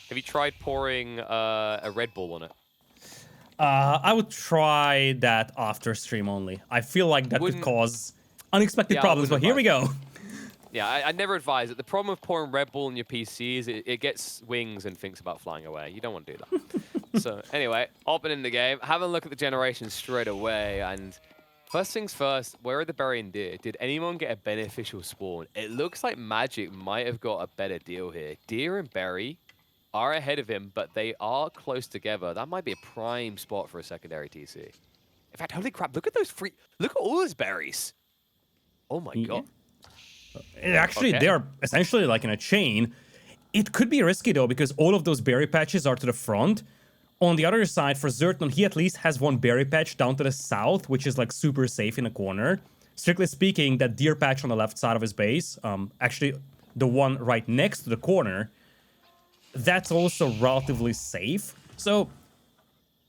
Have you tried pouring a Red Bull on it? I would try that after stream only. I feel like that could cause unexpected problems, but here we go. Yeah, I never advise it. The problem with pouring Red Bull on your PC is it gets wings and thinks about flying away. You don't want to do that. So anyway, hopping in the game, having a look at the generation straight away. And first things first, where are the berry and deer? Did anyone get a beneficial spawn? It looks like Magic might have got a better deal here. Deer and berry are ahead of him, but they are close together. That might be a prime spot for a secondary TC. In fact, holy crap, look at those look at all those berries. Oh my god. Actually, they are essentially like in a chain. It could be risky though, because all of those berry patches are to the front. On the other side, for ZertoN, he at least has one berry patch down to the south, which is like super safe in a corner. Strictly speaking, that deer patch on the left side of his base, actually the one right next to the corner, that's also relatively safe. So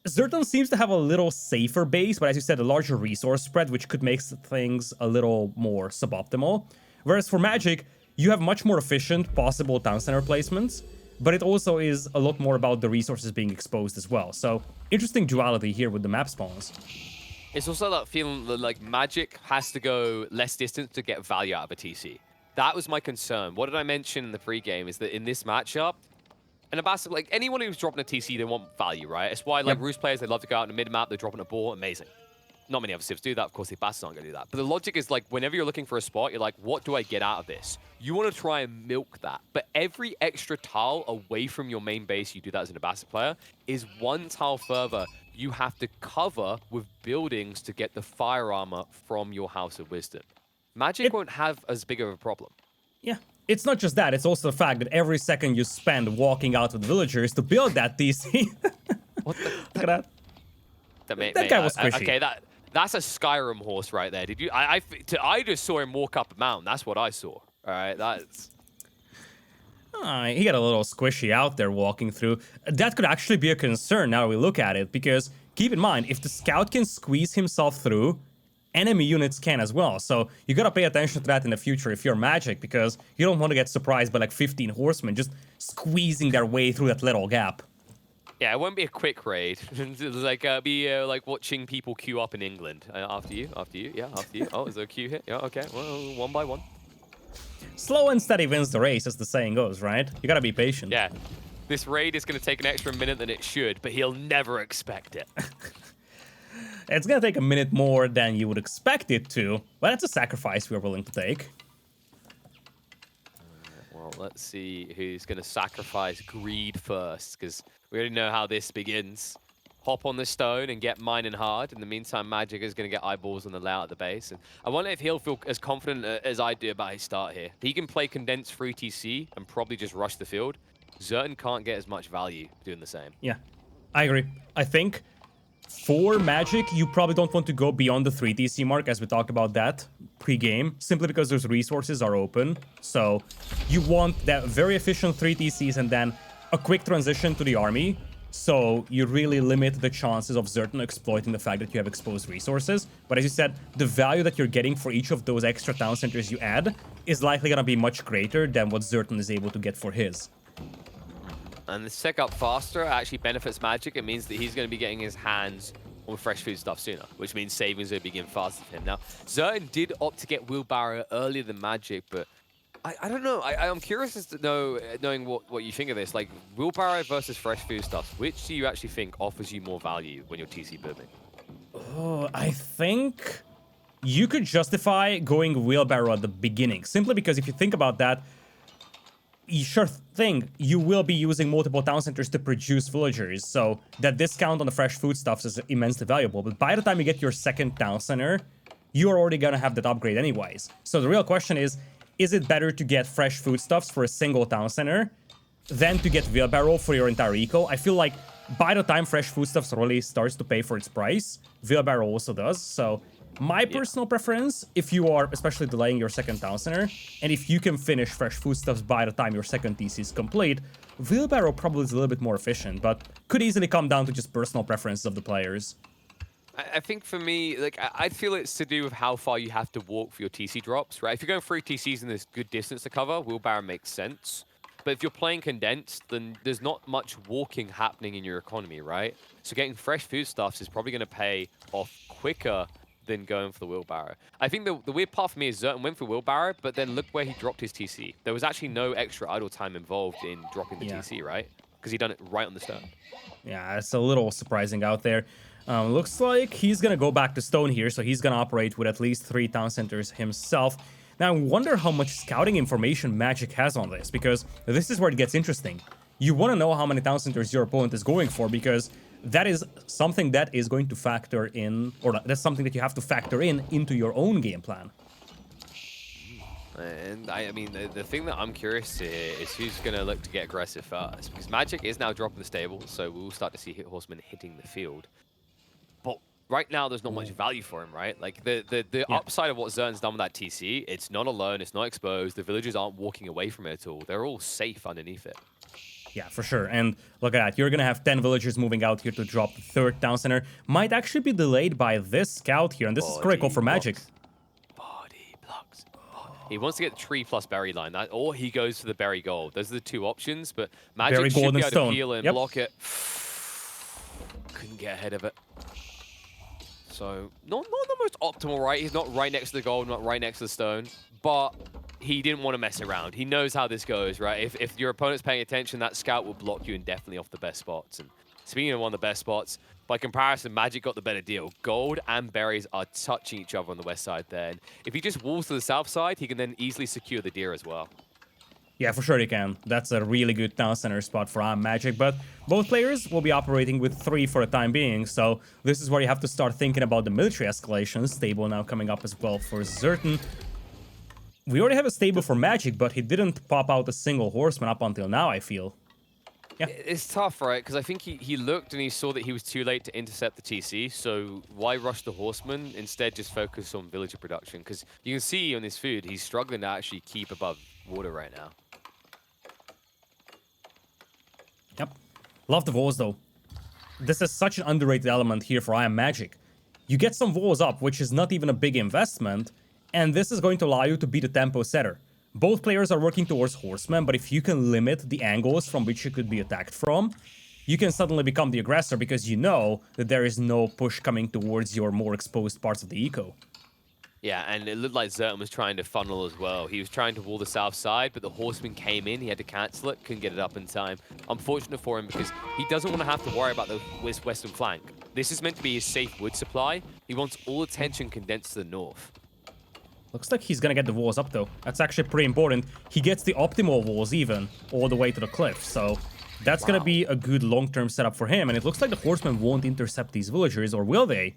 ZertoN seems to have a little safer base, but as you said, a larger resource spread, which could make things a little more suboptimal. Whereas for Magic, you have much more efficient possible town center placements, but it also is a lot more about the resources being exposed as well. So interesting duality here with the map spawns. It's also that feeling that like Magic has to go less distance to get value out of a TC. That was my concern. What did I mention in the pregame is that in this matchup, and Ambassador, like anyone who's dropping a TC, they want value, right? It's why like Roost players, they love to go out in the mid-map, they're dropping a ball, amazing. Not many other civs do that. Of course, the Bastards aren't going to do that. But the logic is like, whenever you're looking for a spot, you're like, what do I get out of this? You want to try and milk that. But every extra tile away from your main base, you do that as an Ambassador player, is one tile further you have to cover with buildings to get the fire armor from your House of Wisdom. Magic won't have as big of a problem. Yeah. It's not just that, it's also the fact that every second you spend walking out with villagers to build that DC. What the? Look at that. That guy was squishy. Okay, that's a Skyrim horse right there. Did you? I just saw him walk up a mountain. That's what I saw. All right, that's. He got a little squishy out there walking through. That could actually be a concern now we look at it, because keep in mind, if the scout can squeeze himself through, enemy units can as well. So you gotta pay attention to that in the future if you're Magic, because you don't want to get surprised by like 15 horsemen just squeezing their way through that little gap. Yeah, it won't be a quick raid. It's like like watching people queue up in England. After you, yeah, after you. Oh, is there a queue here? Yeah, okay. Well, one by one. Slow and steady wins the race, as the saying goes, right? You gotta be patient. Yeah. This raid is going to take an extra minute than it should, but he'll never expect it. It's gonna take a minute more than you would expect it to, but that's a sacrifice we're willing to take. Well, let's see who's going to sacrifice greed first, because we already know how this begins. Hop on the stone and get mining hard. In the meantime, Magic is going to get eyeballs on the layout of the base. And I wonder if he'll feel as confident as I do about his start here. He can play condensed free TC and probably just rush the field. ZertoN can't get as much value doing the same. Yeah, I agree. I think for Magic, you probably don't want to go beyond the 3 TC mark, as we talked about that pre-game, simply because those resources are open. So you want that very efficient 3 TCs and then a quick transition to the army. So you really limit the chances of ZertoN exploiting the fact that you have exposed resources. But as you said, the value that you're getting for each of those extra town centers you add is likely going to be much greater than what ZertoN is able to get for his. And the stick up faster actually benefits Magic. It means that he's going to be getting his hands on fresh food stuff sooner, which means savings will begin faster for him. Now, ZertoN did opt to get Wheelbarrow earlier than Magic, but I don't know. I'm curious as to knowing what you think of this. Like, Wheelbarrow versus fresh food stuff, which do you actually think offers you more value when you're TC building? Oh, I think you could justify going Wheelbarrow at the beginning, simply because if you think about that, sure thing, you will be using multiple town centers to produce villagers, so that discount on the fresh foodstuffs is immensely valuable. But by the time you get your second town center, you're already gonna have that upgrade anyways. So the real question is it better to get fresh foodstuffs for a single town center than to get wheelbarrow for your entire eco? I feel like by the time fresh foodstuffs really starts to pay for its price, wheelbarrow also does. So my personal preference, if you are especially delaying your second town center, and if you can finish fresh foodstuffs by the time your second TC is complete, wheelbarrow probably is a little bit more efficient, but could easily come down to just personal preferences of the players. I think for me, like, I feel it's to do with how far you have to walk for your TC drops, right? If you're going 3 TCs and there's good distance to cover, wheelbarrow makes sense. But if you're playing condensed, then there's not much walking happening in your economy, right? So getting fresh foodstuffs is probably going to pay off quicker than going for the wheelbarrow. I think the weird part for me is ZertoN went for wheelbarrow, but then look where he dropped his TC. There was actually no extra idle time involved in dropping the TC, right? Because he done it right on the stone. Yeah, it's a little surprising out there. Looks like he's going to go back to stone here, so he's going to operate with at least 3 town centers himself. Now, I wonder how much scouting information Magic has on this, because this is where it gets interesting. You want to know how many town centers your opponent is going for, because that is something that is going to factor in, or that's something that you have to factor in into your own game plan. And I mean, the thing that I'm curious to hear is who's going to look to get aggressive first, because Magic is now dropping the stable, so we'll start to see Horsemen hitting the field. But right now, there's not much value for him, right? Like, the upside of what ZertoN's done with that TC, it's not alone, it's not exposed, the villagers aren't walking away from it at all. They're all safe underneath it. Yeah, for sure. And look at that. You're going to have 10 villagers moving out here to drop the 3rd town center. Might actually be delayed by this scout here, and this is critical for Magic. Body blocks. He wants to get the tree plus berry line, or he goes for the berry gold. Those are the 2 options, but Magic berry, should gold, be and able stone. to peel and block it. Couldn't get ahead of it. So, not the most optimal, right? He's not right next to the gold, not right next to the stone, but he didn't want to mess around. He knows how this goes, right? If your opponent's paying attention, that scout will block you indefinitely off the best spots. And speaking of one of the best spots, by comparison, Magic got the better deal. Gold and berries are touching each other on the west side there. And if he just walls to the south side, he can then easily secure the deer as well. Yeah, for sure he can. That's a really good town center spot for IamMagic, but both players will be operating with 3 for the time being, so this is where you have to start thinking about the military escalation. Stable now coming up as well for ZertoN. We already have a stable for Magic, but he didn't pop out a single horseman up until now, I feel. Yeah. It's tough, right? Because I think he looked and he saw that he was too late to intercept the TC, so why rush the horseman? Instead, just focus on villager production, because you can see on his food, he's struggling to actually keep above water right now. Yep. Love the walls, though. This is such an underrated element here for IamMagic. You get some walls up, which is not even a big investment, and this is going to allow you to be the tempo setter. Both players are working towards horsemen, but if you can limit the angles from which you could be attacked from, you can suddenly become the aggressor because you know that there is no push coming towards your more exposed parts of the eco. Yeah, and it looked like ZertoN was trying to funnel as well. He was trying to wall the south side, but the horseman came in. He had to cancel it, couldn't get it up in time. Unfortunate for him because he doesn't want to have to worry about the western flank. This is meant to be his safe wood supply. He wants all attention condensed to the north. Looks like he's gonna get the walls up, though. That's actually pretty important. He gets the optimal walls even, all the way to the cliff, so that's gonna be a good long-term setup for him, and it looks like the horsemen won't intercept these villagers, or will they?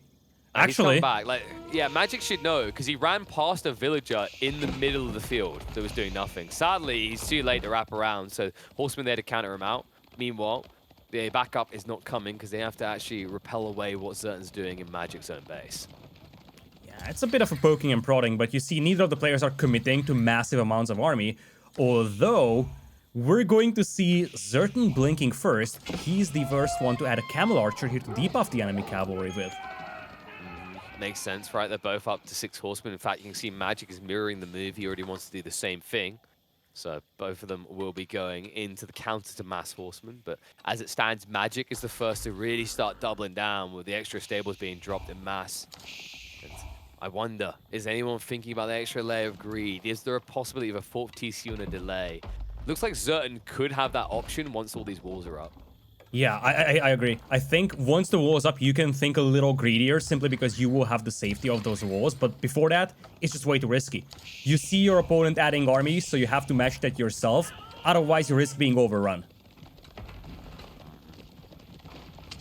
Actually, he's come back. Like, yeah, Magic should know because he ran past a villager in the middle of the field that was doing nothing. Sadly, he's too late to wrap around, so Horseman there to counter him out. Meanwhile, the backup is not coming because they have to actually repel away what ZertoN's doing in Magic's own base. Yeah, it's a bit of a poking and prodding, but you see neither of the players are committing to massive amounts of army, although we're going to see ZertoN blinking first. He's the first one to add a camel archer here to debuff the enemy cavalry with. Makes sense, right? They're both up to 6 horsemen. In fact, you can see Magic is mirroring the move. He already wants to do the same thing. So both of them will be going into the counter to mass horsemen. But as it stands, Magic is the first to really start doubling down with the extra stables being dropped in mass. And I wonder, is anyone thinking about the extra layer of greed? Is there a possibility of a 4th TC on a delay? Looks like ZertoN could have that option once all these walls are up. Yeah, I agree. I think once the wall is up, you can think a little greedier simply because you will have the safety of those walls. But before that, it's just way too risky. You see your opponent adding armies, so you have to match that yourself. Otherwise, you risk being overrun.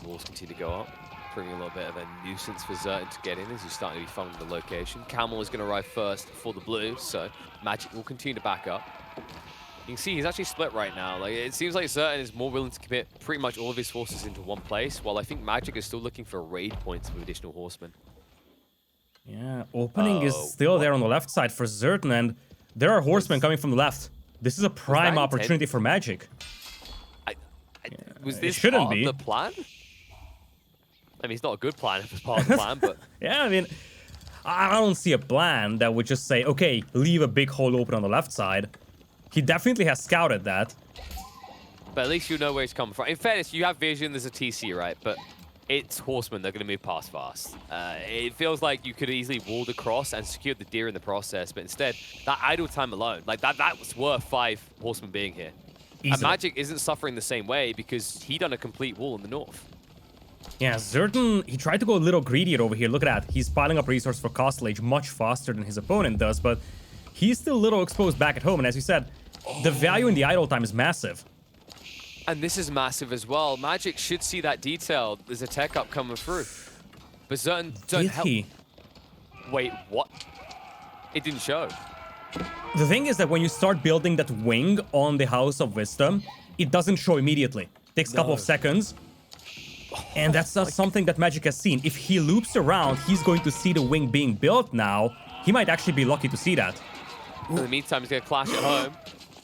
Walls continue to go up, bringing a little bit of a nuisance for ZertoN to get in as he's starting to be funneling the location. Camel is going to arrive first for the blue, so Magic will continue to back up. You can see he's actually split right now. Like, it seems like ZertoN is more willing to commit pretty much all of his forces into one place, while I think Magic is still looking for raid points with additional horsemen. Yeah, opening is still there on the left side for ZertoN, and there are horsemen coming from the left. This is a prime opportunity for Magic. Was this part of the plan? I mean, it's not a good plan if it's part of the plan, but... Yeah, I mean, I don't see a plan that would just say, okay, leave a big hole open on the left side. He definitely has scouted that. But at least you know where he's coming from. In fairness, you have vision, there's a TC, right? But it's horsemen, they're going to move past fast. It feels like you could easily walled across and secured the deer in the process, but instead, that idle time alone, like that was worth 5 horsemen being here. Easily. And Magic isn't suffering the same way because he done a complete wall in the north. Yeah, ZertoN, he tried to go a little greedier over here. Look at that. He's piling up resource for Castle Age much faster than his opponent does, but he's still a little exposed back at home. And as you said, the value in the idle time is massive. And this is massive as well. Magic should see that detail. There's a tech up coming through. But ZertoN don't help. Wait, what? It didn't show. The thing is that when you start building that wing on the House of Wisdom, it doesn't show immediately. It takes a couple of seconds. And that's not something that Magic has seen. If he loops around, he's going to see the wing being built now. He might actually be lucky to see that. In the meantime, he's going to clash at home.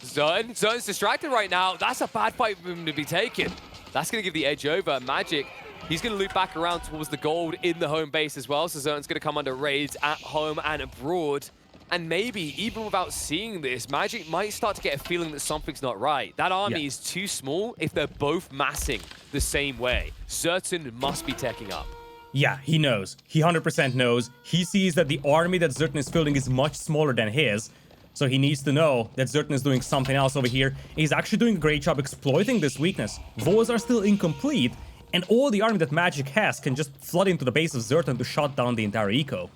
ZertoN's distracted right now. That's a bad fight for him to be taken. That's going to give the edge over. Magic, he's going to loop back around towards the gold in the home base as well. So ZertoN's going to come under raids at home and abroad. And maybe, even without seeing this, Magic might start to get a feeling that something's not right. That army is too small if they're both massing the same way. ZertoN must be teching up. Yeah, he knows. He 100% knows. He sees that the army that ZertoN is fielding is much smaller than his. So he needs to know that ZertoN is doing something else over here. He's actually doing a great job exploiting this weakness. Vols are still incomplete, and all the army that Magic has can just flood into the base of ZertoN to shut down the entire eco.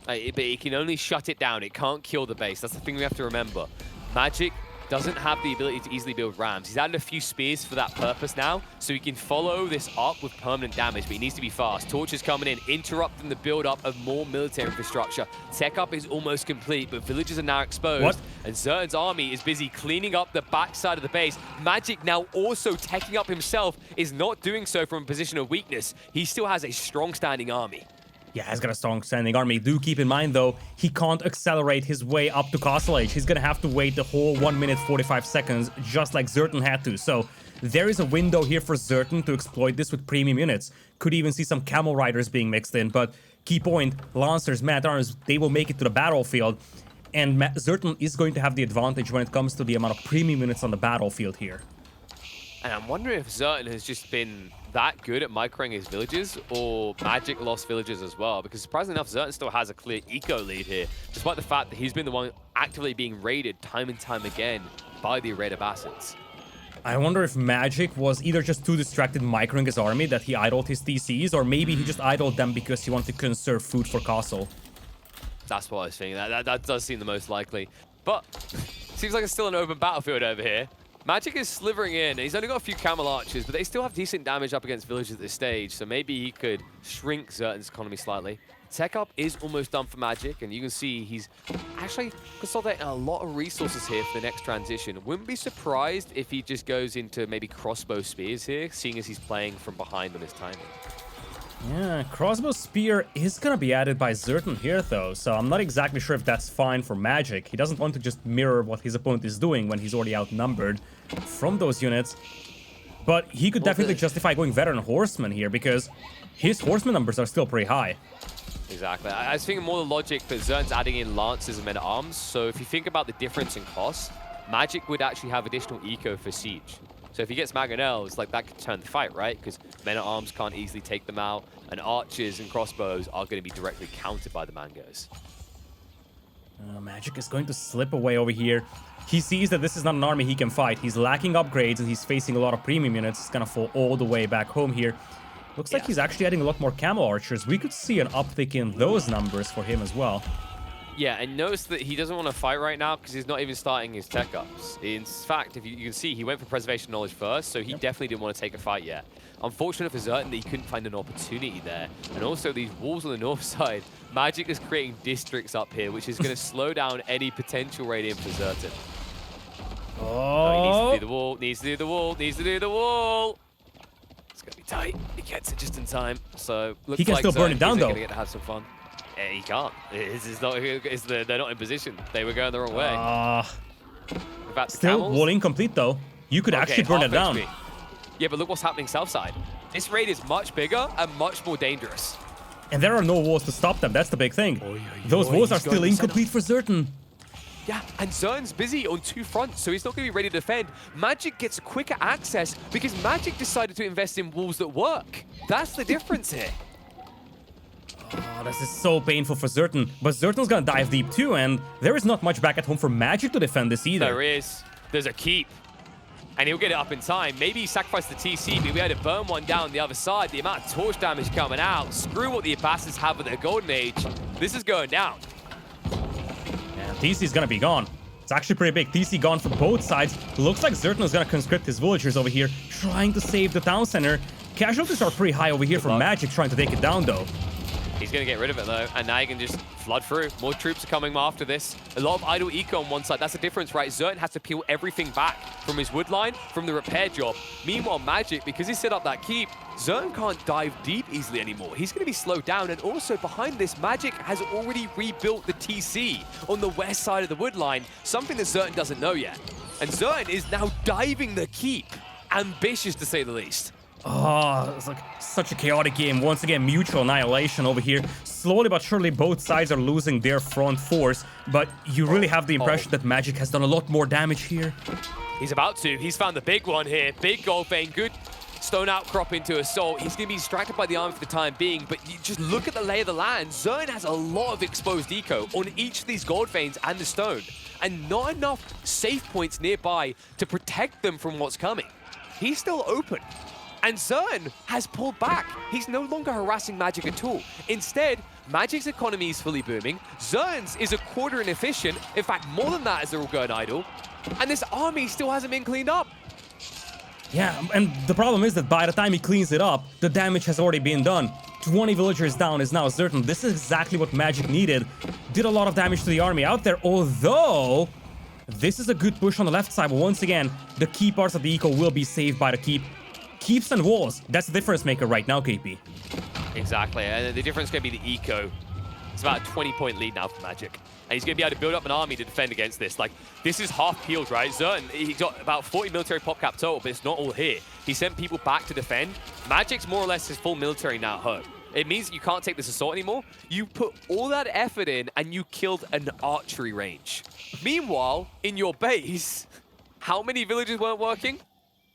But it can only shut it down. It can't kill the base. That's the thing we have to remember. Magic doesn't have the ability to easily build rams. He's added a few spears for that purpose now, so he can follow this up with permanent damage, but he needs to be fast. Torches coming in, interrupting the build-up of more military infrastructure. Tech up is almost complete, but villages are now exposed, and ZertoN's army is busy cleaning up the backside of the base. Magic now also teching up himself is not doing so from a position of weakness. He still has a strong standing army. Yeah, he's got a strong standing army. Do keep in mind, though, he can't accelerate his way up to Castle Age. He's gonna have to wait the whole 1 minute 45 seconds, just like ZertoN had to. So there is a window here for ZertoN to exploit this with premium units. Could even see some Camel Riders being mixed in, but key point, Lancers, Man-at-Arms, they will make it to the battlefield. And ZertoN is going to have the advantage when it comes to the amount of premium units on the battlefield here. And I'm wondering if ZertoN has just been that good at microing his villages, or Magic lost villages as well, because surprisingly enough, ZertoN still has a clear eco lead here, despite the fact that he's been the one actively being raided time and time again by the array of assets. I wonder if Magic was either just too distracted microing his army that he idled his TCs, or maybe he just idled them because he wanted to conserve food for Castle. That's what I was thinking. That does seem the most likely. But seems like it's still an open battlefield over here. Magic is slithering in. He's only got a few camel archers, but they still have decent damage up against villages at this stage, so maybe he could shrink ZertoN's economy slightly. Tech up is almost done for Magic, and you can see he's actually consolidating a lot of resources here for the next transition. Wouldn't be surprised if he just goes into maybe crossbow spears here, seeing as he's playing from behind on his timing. Yeah, crossbow spear is gonna be added by ZertoN here though, so I'm not exactly sure if that's fine for Magic. He doesn't want to just mirror what his opponent is doing when he's already outnumbered from those units. But he could definitely justify going veteran horseman here because his horseman numbers are still pretty high. Exactly. I was thinking more the logic that ZertoN's adding in Lancers and Men-at-Arms, so if you think about the difference in cost, Magic would actually have additional eco for Siege. So if he gets Mangonels, like that could turn the fight, right? Because Men-at-Arms can't easily take them out, and archers and crossbows are going to be directly countered by the Mangos. Magic is going to slip away over here. He sees that this is not an army he can fight. He's lacking upgrades, and he's facing a lot of premium units. He's going to fall all the way back home here. Looks like he's actually adding a lot more camel archers. We could see an uptick in those numbers for him as well. Yeah, and notice that he doesn't want to fight right now because he's not even starting his tech ups. In fact, if you can see, he went for preservation knowledge first, so he definitely didn't want to take a fight yet. Unfortunate for ZertoN that he couldn't find an opportunity there. And also these walls on the north side, Magic is creating districts up here, which is going to slow down any potential raid in for ZertoN. Oh, he needs to do the wall, needs to do the wall, needs to do the wall. It's going to be tight. He gets it just in time. So looks he can like still burn it down, though. Going to get to have some fun. Yeah, he can't. They're not in position. They were going the wrong way. In fact, still wall incomplete, though. You could actually burn it down. Yeah, but look what's happening south side. This raid is much bigger and much more dangerous. And there are no walls to stop them. That's the big thing. Those walls are still incomplete for ZertoN. Yeah, and ZertoN's busy on two fronts, so he's not going to be ready to defend. Magic gets quicker access because Magic decided to invest in walls that work. That's the difference here. Oh, this is so painful for ZertoN. But ZertoN's gonna dive deep too, and there is not much back at home for Magic to defend this either. There is. There's a keep. And he'll get it up in time. Maybe he sacrificed the TC, but he'll be able to burn one down the other side. The amount of torch damage coming out. Screw what the Assassins have with their Golden Age. This is going down. And TC's gonna be gone. It's actually pretty big. TC gone for both sides. Looks like ZertoN is gonna conscript his villagers over here, trying to save the town center. Casualties are pretty high over here for Magic, trying to take it down though. He's going to get rid of it, though, and now he can just flood through. More troops are coming after this. A lot of idle eco on one side. That's the difference, right? ZertoN has to peel everything back from his wood line, from the repair job. Meanwhile, Magic, because he set up that keep, ZertoN can't dive deep easily anymore. He's going to be slowed down, and also behind this, Magic has already rebuilt the TC on the west side of the wood line, something that ZertoN doesn't know yet. And ZertoN is now diving the keep. Ambitious, to say the least. Oh, it's like such a chaotic game. Once again, mutual annihilation over here. Slowly but surely, both sides are losing their front force, but you really have the impression that Magic has done a lot more damage here. He's about to. He's found the big one here. Big gold vein. Good stone outcrop into Assault. He's going to be distracted by the army for the time being, but you just look at the lay of the land. ZertoN has a lot of exposed eco on each of these gold veins and the stone, and not enough safe points nearby to protect them from what's coming. He's still open. And ZertoN has pulled back. He's no longer harassing Magic at all. Instead, Magic's economy is fully booming. ZertoN's is a quarter inefficient. In fact, more than that as they're all going idle. And this army still hasn't been cleaned up. Yeah, and the problem is that by the time he cleans it up, the damage has already been done. 20 villagers down is now ZertoN. This is exactly what Magic needed. Did a lot of damage to the army out there, although this is a good push on the left side. But once again, the key parts of the eco will be saved by the keep. Keeps and walls, that's the difference maker right now, KP. Exactly, and the difference is going to be the eco. It's about a 20-point lead now for Magic. And he's going to be able to build up an army to defend against this. Like, this is half healed, right? ZertoN, he got about 40 military pop cap total, but it's not all here. He sent people back to defend. Magic's more or less his full military now at home. It means you can't take this assault anymore. You put all that effort in and you killed an archery range. Meanwhile, in your base, how many villages weren't working?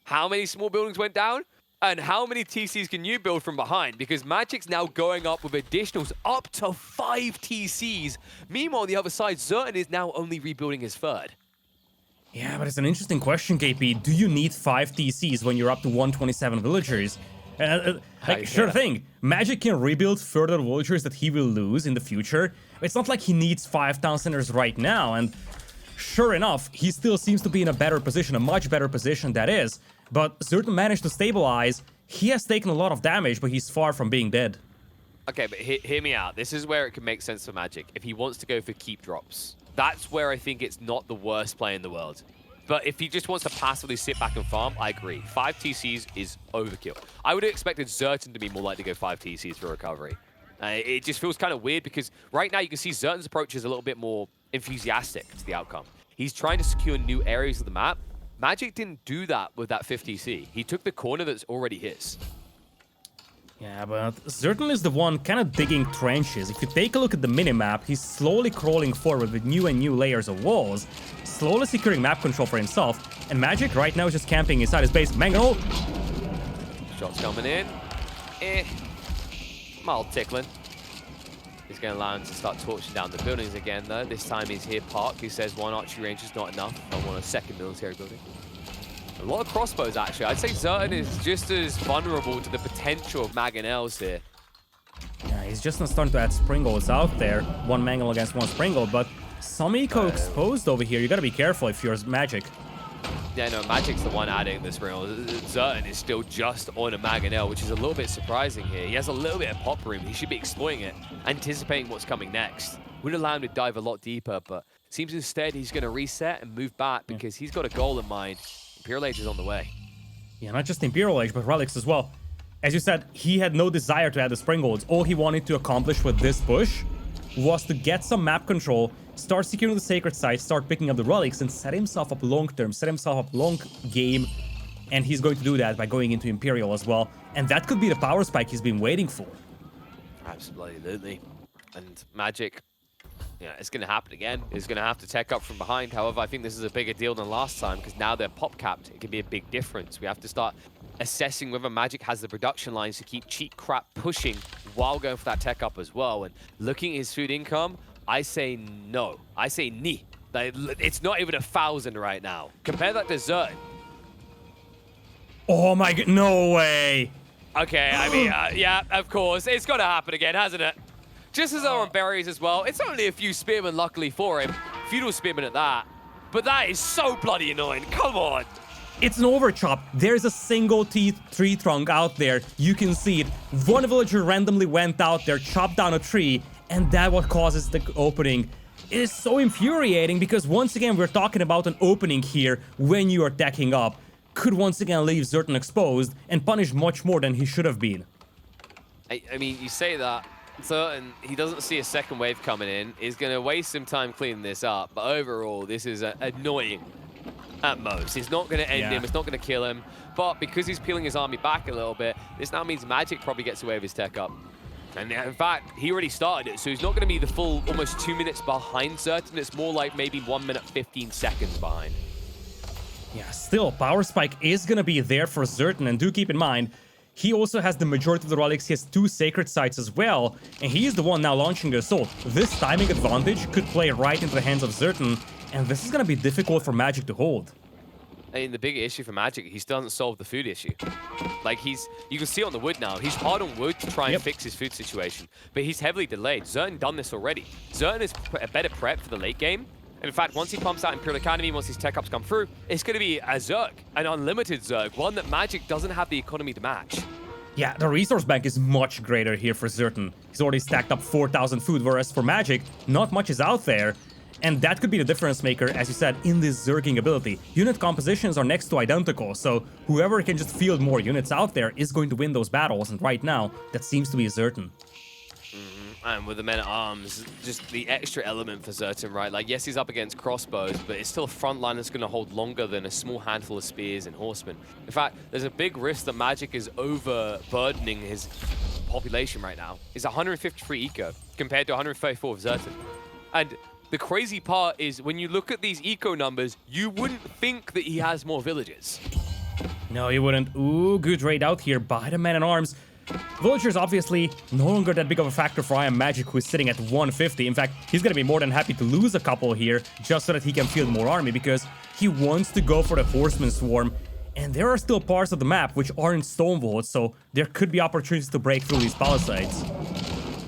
How many small buildings went down? And how many TCs can you build from behind? Because Magic's now going up with additionals up to 5 TCs. Meanwhile, on the other side, ZertoN is now only rebuilding his third. Yeah, but it's an interesting question, KP. Do you need 5 TCs when you're up to 127 villagers? Sure thing. Magic can rebuild further villagers that he will lose in the future. It's not like he needs 5 town centers right now, and sure enough, he still seems to be in a better position, a much better position that is. But ZertoN managed to stabilize. He has taken a lot of damage, but he's far from being dead. Okay, but hear me out. This is where it can make sense for Magic. If he wants to go for keep drops, that's where I think it's not the worst play in the world. But if he just wants to passively sit back and farm, I agree. 5 TCs is overkill. I would have expected ZertoN to be more likely to go 5 TCs for recovery. It just feels kind of weird because right now you can see ZertoN's approach is a little bit more enthusiastic to the outcome. He's trying to secure new areas of the map. Magic didn't do that with that 50C. He took the corner that's already his. Yeah, but ZertoN is the one kind of digging trenches. If you take a look at the minimap, he's slowly crawling forward with new and new layers of walls, slowly securing map control for himself. And Magic right now is just camping inside his base. Mango! Shots coming in. Mild tickling. He's going to allow him to start torching down the buildings again, though. This time he's here parked. He says one archery range is not enough. I want a second military building. A lot of crossbows, actually. I'd say ZertoN is just as vulnerable to the potential of Mangonels here. Yeah, he's just not starting to add Springles out there. One Mangonel against one Springle, but some eco exposed over here. You gotta be careful if you're Magic. Yeah, no, Magic's the one adding the Springle. ZertoN is still just on a Mangonel, which is a little bit surprising here. He has a little bit of pop room. He should be exploiting it, anticipating what's coming next. Would allow him to dive a lot deeper, but seems instead he's going to reset and move back because he's got a goal in mind. Imperial Age is on the way. Yeah, not just Imperial Age, but Relics as well. As you said, he had no desire to add the Springolds. All he wanted to accomplish with this push was to get some map control, start securing the sacred sites, start picking up the relics, and set himself up long-term, set himself up long game. And he's going to do that by going into Imperial as well. And that could be the power spike he's been waiting for. Absolutely. And Magic, Yeah, it's going to happen again. It's going to have to tech up from behind. However, I think this is a bigger deal than last time because now they're pop capped. It can be a big difference. We have to start assessing whether Magic has the production lines to keep cheap crap pushing while going for that tech up as well. And looking at his food income, I say no. I say ni. Like, it's not even 1,000 right now. Compare that to ZertoN. Oh my god, no way. Okay, I mean, yeah, of course. It's got to happen again, hasn't it? Just as on berries as well. It's only a few spearmen, luckily for him. Feudal spearmen at that. But that is so bloody annoying. Come on. It's an overchop. There's a single tree trunk out there. You can see it. One villager randomly went out there, chopped down a tree, and that what causes the opening. It is so infuriating because once again, we're talking about an opening here when you are teching up. Could once again leave ZertoN exposed and punish much more than he should have been. I mean, you say that. ZertoN, he doesn't see a second wave coming in. He's going to waste some time cleaning this up. But overall, this is annoying at most. It's not going to end him. It's not going to kill him. But because he's peeling his army back a little bit, this now means Magic probably gets away with his tech up. And in fact, he already started it. So he's not going to be the full almost 2 minutes behind ZertoN. It's more like maybe 1 minute, 15 seconds behind. Yeah, still, Power Spike is going to be there for ZertoN. And do keep in mind, he also has the majority of the relics. He has 2 sacred sites as well, and he is the one now launching the assault. This timing advantage could play right into the hands of ZertoN, and this is going to be difficult for Magic to hold. I mean, the big issue for Magic, he still hasn't solved the food issue. Like, you can see on the wood now, he's hard on wood to try and fix his food situation, but he's heavily delayed. ZertoN done this already. ZertoN is a better prep for the late game. In fact, once he pumps out Imperial Academy, once his tech ups come through, it's going to be a Zerg, an unlimited Zerg, one that Magic doesn't have the economy to match. Yeah, the resource bank is much greater here for ZertoN. He's already stacked up 4,000 food, whereas for Magic, not much is out there. And that could be the difference maker, as you said, in this Zerging ability. Unit compositions are next to identical, so whoever can just field more units out there is going to win those battles, and right now, that seems to be ZertoN. And with the men-at-arms, just the extra element for ZertoN, right? Like, yes, he's up against crossbows, but it's still a front line that's going to hold longer than a small handful of spears and horsemen. In fact, there's a big risk that Magic is overburdening his population right now. It's 153 eco compared to 134 of ZertoN. And the crazy part is, when you look at these eco numbers, you wouldn't think that he has more villages. No, you wouldn't. Ooh, good raid out here by the men-at-arms. Villagers obviously no longer that big of a factor for IamMagic, who is sitting at 150. In fact, he's going to be more than happy to lose a couple here just so that he can field more army, because he wants to go for the Horseman Swarm. And there are still parts of the map which aren't stone walls, so there could be opportunities to break through these palisades.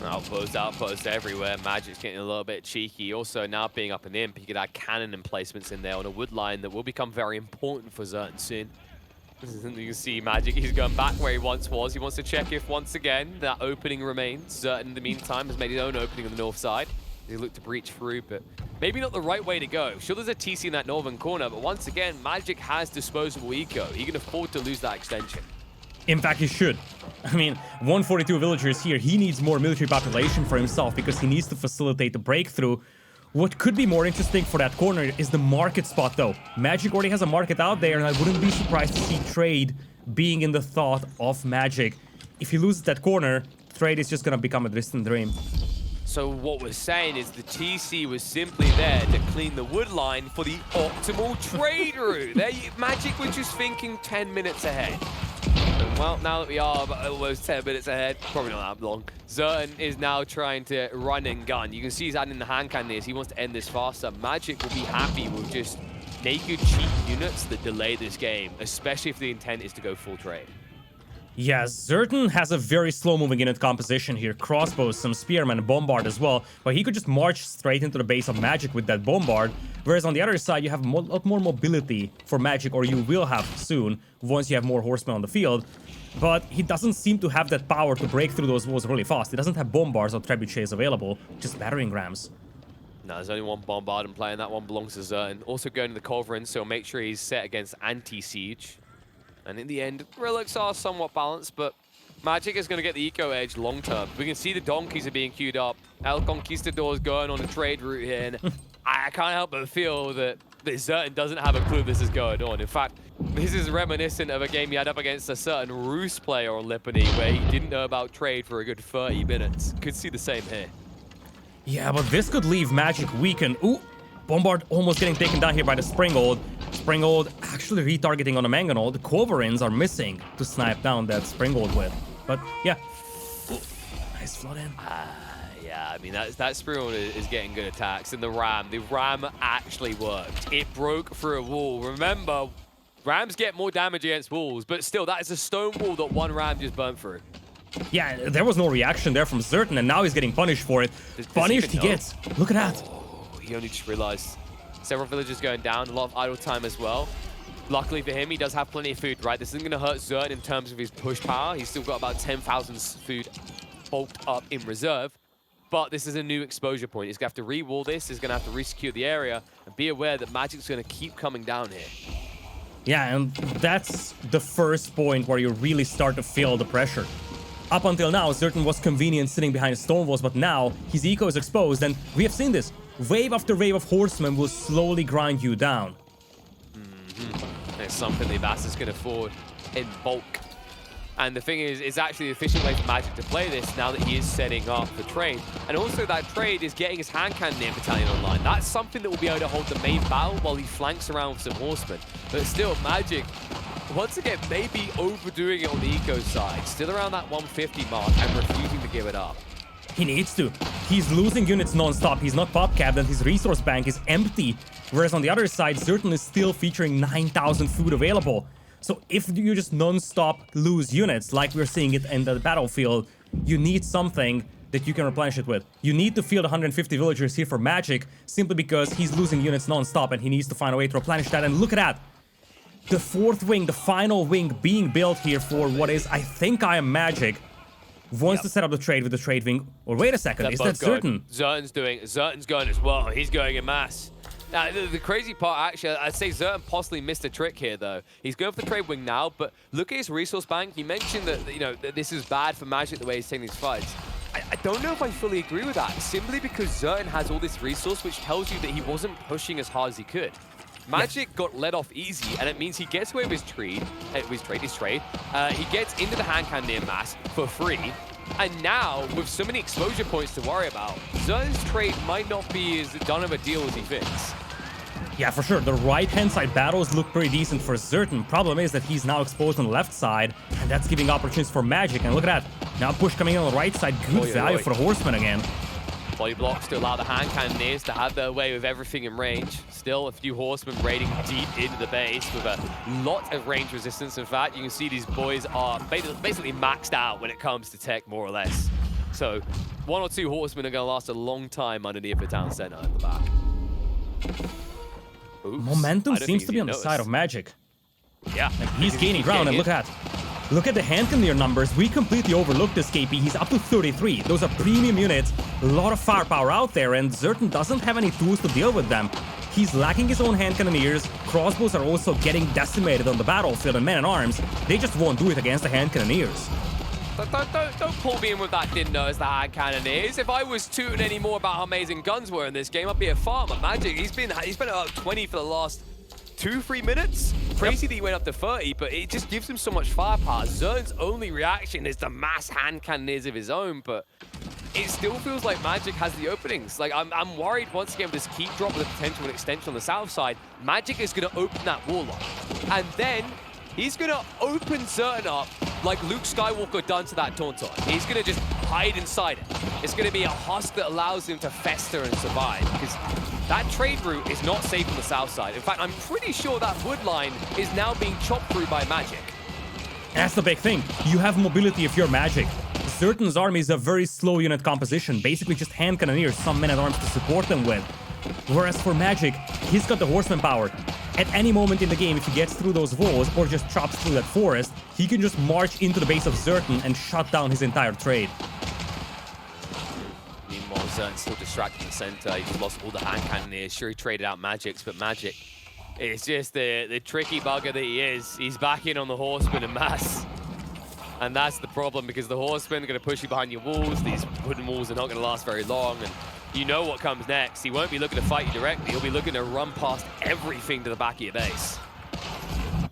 Outposts everywhere. Magic's getting a little bit cheeky. Also, now being up an imp, you could add cannon emplacements in there on a wood line that will become very important for ZertoN soon. You can see Magic, he's going back where he once was. He wants to check if, once again, that opening remains. ZertoN, in the meantime, has made his own opening on the north side. He looked to breach through, but maybe not the right way to go. Sure, there's a TC in that northern corner, but once again, Magic has disposable eco. He can afford to lose that extension. In fact, he should. I mean, 142 villagers here. He needs more military population for himself because he needs to facilitate the breakthrough. What could be more interesting for that corner is the market spot, though. Magic already has a market out there, and I wouldn't be surprised to see trade being in the thought of Magic. If he loses that corner, trade is just going to become a distant dream. So what we're saying is the TC was simply there to clean the wood line for the optimal trade route. Magic was just thinking 10 minutes ahead. And well, now that we are almost 10 minutes ahead, probably not that long, ZertoN is now trying to run and gun. You can see he's adding the hand cannons. He wants to end this faster. Magic will be happy with just naked cheap units that delay this game, especially if the intent is to go full trade. Yeah, ZertoN has a very slow-moving unit composition here. Crossbows, some spearmen, bombard as well. But he could just march straight into the base of Magic with that bombard. Whereas on the other side, you have a lot more mobility for Magic, or you will have soon, once you have more horsemen on the field. But he doesn't seem to have that power to break through those walls really fast. He doesn't have bombards or trebuchets available, just battering rams. No, there's only one bombard and playing. That one belongs to ZertoN. Also going to the Culverin, so make sure he's set against anti-siege. And in the end, relics are somewhat balanced, but Magic is going to get the eco edge long term. We can see the donkeys are being queued up. El Conquistador's going on a trade route here, and I can't help but feel that ZertoN doesn't have a clue this is going on. In fact, this is reminiscent of a game he had up against a certain Roos player on Lipany, where he didn't know about trade for a good 30 minutes. Could see the same here. Yeah, but this could leave Magic weakened. Ooh, Bombard almost getting taken down here by the Springald. Springald actually retargeting on a Mangonel. The Culverins are missing to snipe down that Springald with. But yeah, ooh, nice flood in. Yeah, I mean, that Springald is getting good attacks. And the Ram actually worked. It broke through a wall. Remember, Rams get more damage against walls, but still, that is a stone wall that one Ram just burnt through. Yeah, there was no reaction there from ZertoN, and now he's getting punished for it. Punished he gets. Look at that. Oh, he only just realized. Several villagers going down, a lot of idle time as well. Luckily for him, he does have plenty of food, right? This isn't going to hurt ZertoN in terms of his push power. He's still got about 10,000 food bulked up in reserve. But this is a new exposure point. He's going to have to re-wall this. He's going to have to re-secure the area. And be aware that Magic's going to keep coming down here. Yeah, and that's the first point where you really start to feel the pressure. Up until now, ZertoN was convenient sitting behind stone walls, but now his eco is exposed, and we have seen this. Wave after wave of horsemen will slowly grind you down. It's something the Abbas is going to afford in bulk. And the thing is, it's actually the efficient way for Magic to play this now that he is setting up the trade. And also that trade is getting his hand cannoneer battalion online. That's something that will be able to hold the main battle while he flanks around with some horsemen. But still, Magic, once again, maybe overdoing it on the eco side. Still around that 150 mark and refusing to give it up. He needs to. He's losing units non-stop. He's not pop-capped and his resource bank is empty. Whereas on the other side, ZertoN is still featuring 9,000 food available. So if you just non-stop lose units, like we're seeing it in the battlefield, you need something that you can replenish it with. You need to field 150 villagers here for Magic, simply because he's losing units non-stop and he needs to find a way to replenish that. And look at that. The fourth wing, the final wing being built here for what is, I think, IamMagic. Wants to set up the trade with the trade wing. Or wait a second, is that ZertoN? ZertoN's going as well. He's going en masse. Now, the crazy part, actually, I'd say ZertoN possibly missed a trick here, though. He's going for the trade wing now, but look at his resource bank. He mentioned that, you know, that this is bad for Magic, the way he's taking these fights. I don't know if I fully agree with that, simply because ZertoN has all this resource, which tells you that he wasn't pushing as hard as he could. Magic got let off easy, and it means he gets away with his trade. He gets into the hand cannon mass for free. And now, with so many exposure points to worry about, ZertoN's trade might not be as done of a deal as he thinks. Yeah, for sure. The right-hand side battles look pretty decent for ZertoN. Problem is that he's now exposed on the left side, and that's giving opportunities for Magic. And look at that. Now push coming in on the right side. Good value for the Horseman again. Body blocks to allow the hand cannoneers to have their way with everything in range. Still a few horsemen raiding deep into the base with a lot of range resistance. In fact, you can see these boys are basically maxed out when it comes to tech, more or less. So one or two horsemen are going to last a long time underneath the town center at the back. Oops. Momentum seems to be on the side of Magic. Yeah. Like he's gaining ground, and look at the hand cannoneer numbers. We completely overlooked this KP. He's up to 33. Those are premium units. A lot of firepower out there, and ZertoN doesn't have any tools to deal with them. He's lacking his own hand cannoneers. Crossbows are also getting decimated on the battlefield, and men-at-arms, they just won't do it against the hand cannoneers. Don't pull me in with that didn't know as the hand cannoneers. If I was tooting any more about how amazing guns were in this game, I'd be a farmer. Magic, he's been about 20 for the last 2-3 minutes. Crazy that he went up to 30, but it just gives him so much firepower. ZertoN's only reaction is to mass hand cannoneers of his own, but it still feels like Magic has the openings. Like, I'm worried once again with this keep drop with a potential extension on the south side. Magic is going to open that wall up, and then he's going to open ZertoN up like Luke Skywalker done to that Tauntaun. He's going to just hide inside it. It's going to be a husk that allows him to fester and survive, because that trade route is not safe on the south side. In fact, I'm pretty sure that wood line is now being chopped through by Magic. That's the big thing. You have mobility if you're Magic. ZertoN's army is a very slow unit composition, basically just hand cannoneers, some men-at-arms to support them with. Whereas for Magic, he's got the horseman power. At any moment in the game, if he gets through those walls or just chops through that forest, he can just march into the base of ZertoN and shut down his entire trade. Meanwhile, ZertoN's still distracted in the center. He just lost all the hand cannoneers. Sure, he traded out Magic's, but Magic, it's just the tricky bugger that he is. He's back in on the horseman en masse. And that's the problem, because the horsemen are going to push you behind your walls. These wooden walls are not going to last very long. And you know what comes next. He won't be looking to fight you directly. He'll be looking to run past everything to the back of your base.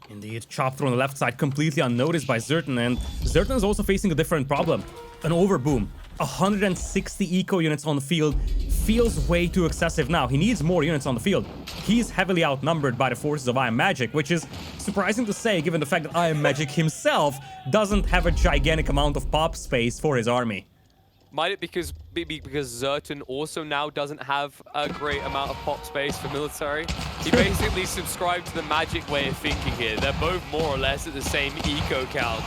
Indeed, chopped through on the left side, completely unnoticed by ZertoN. And ZertoN is also facing a different problem. An overboom. 160 eco units on the field feels way too excessive now. He needs more units on the field. He's heavily outnumbered by the forces of IamMagic, which is surprising to say given the fact that IamMagic himself doesn't have a gigantic amount of pop space for his army. Might it because ZertoN also now doesn't have a great amount of pop space for military? He basically subscribed to the Magic way of thinking here. They're both more or less at the same eco count.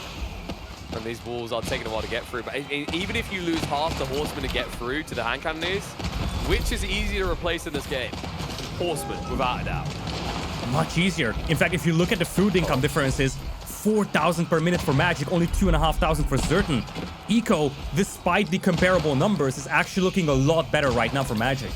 And these walls are taking a while to get through. But even if you lose half the horsemen to get through to the hand cannoneers, which is easier to replace in this game? Horsemen, without a doubt. Much easier. In fact, if you look at the food income differences, 4,000 per minute for Magic, only 2,500 for ZertoN. Eco, despite the comparable numbers, is actually looking a lot better right now for Magic.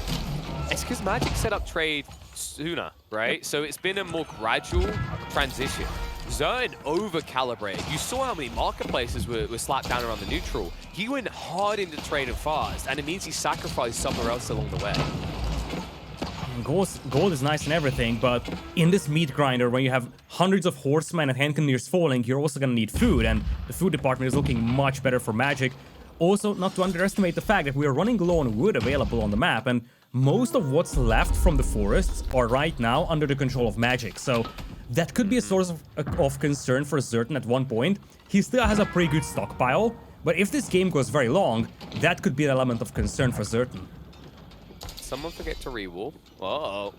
It's because Magic set up trade sooner, right? Yep. So it's been a more gradual transition. ZertoN over-calibrated. You saw how many marketplaces were slapped down around the neutral. He went hard into trade and fast, and it means he sacrificed somewhere else along the way. Gold is nice and everything, but in this meat grinder, when you have hundreds of horsemen and hand cannoneers falling, you're also gonna need food, and the food department is looking much better for Magic. Also, not to underestimate the fact that we are running low on wood available on the map, and most of what's left from the forests are right now under the control of Magic, so that could be a source of concern for ZertoN at one point. He still has a pretty good stockpile, but if this game goes very long, that could be an element of concern for ZertoN. Someone forget to rewall. Uh-oh.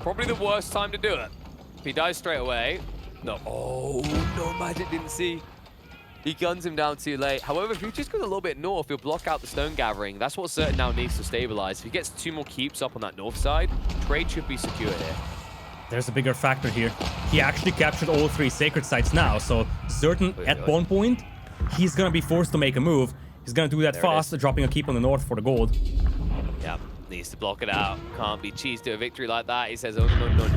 Probably the worst time to do it. If he dies straight away. No. Oh, no, Magic didn't see. He guns him down too late. However, if he just goes a little bit north, he'll block out the stone gathering. That's what ZertoN now needs to stabilize. If he gets 2 more keeps up on that north side, trade should be secure here. There's a bigger factor here. He actually captured all 3 sacred sites now, so ZertoN, at one point, he's gonna be forced to make a move. He's gonna do that fast, dropping a keep on the north for the gold. Yeah. Needs to block it out. Can't be cheesed to a victory like that. He says, oh,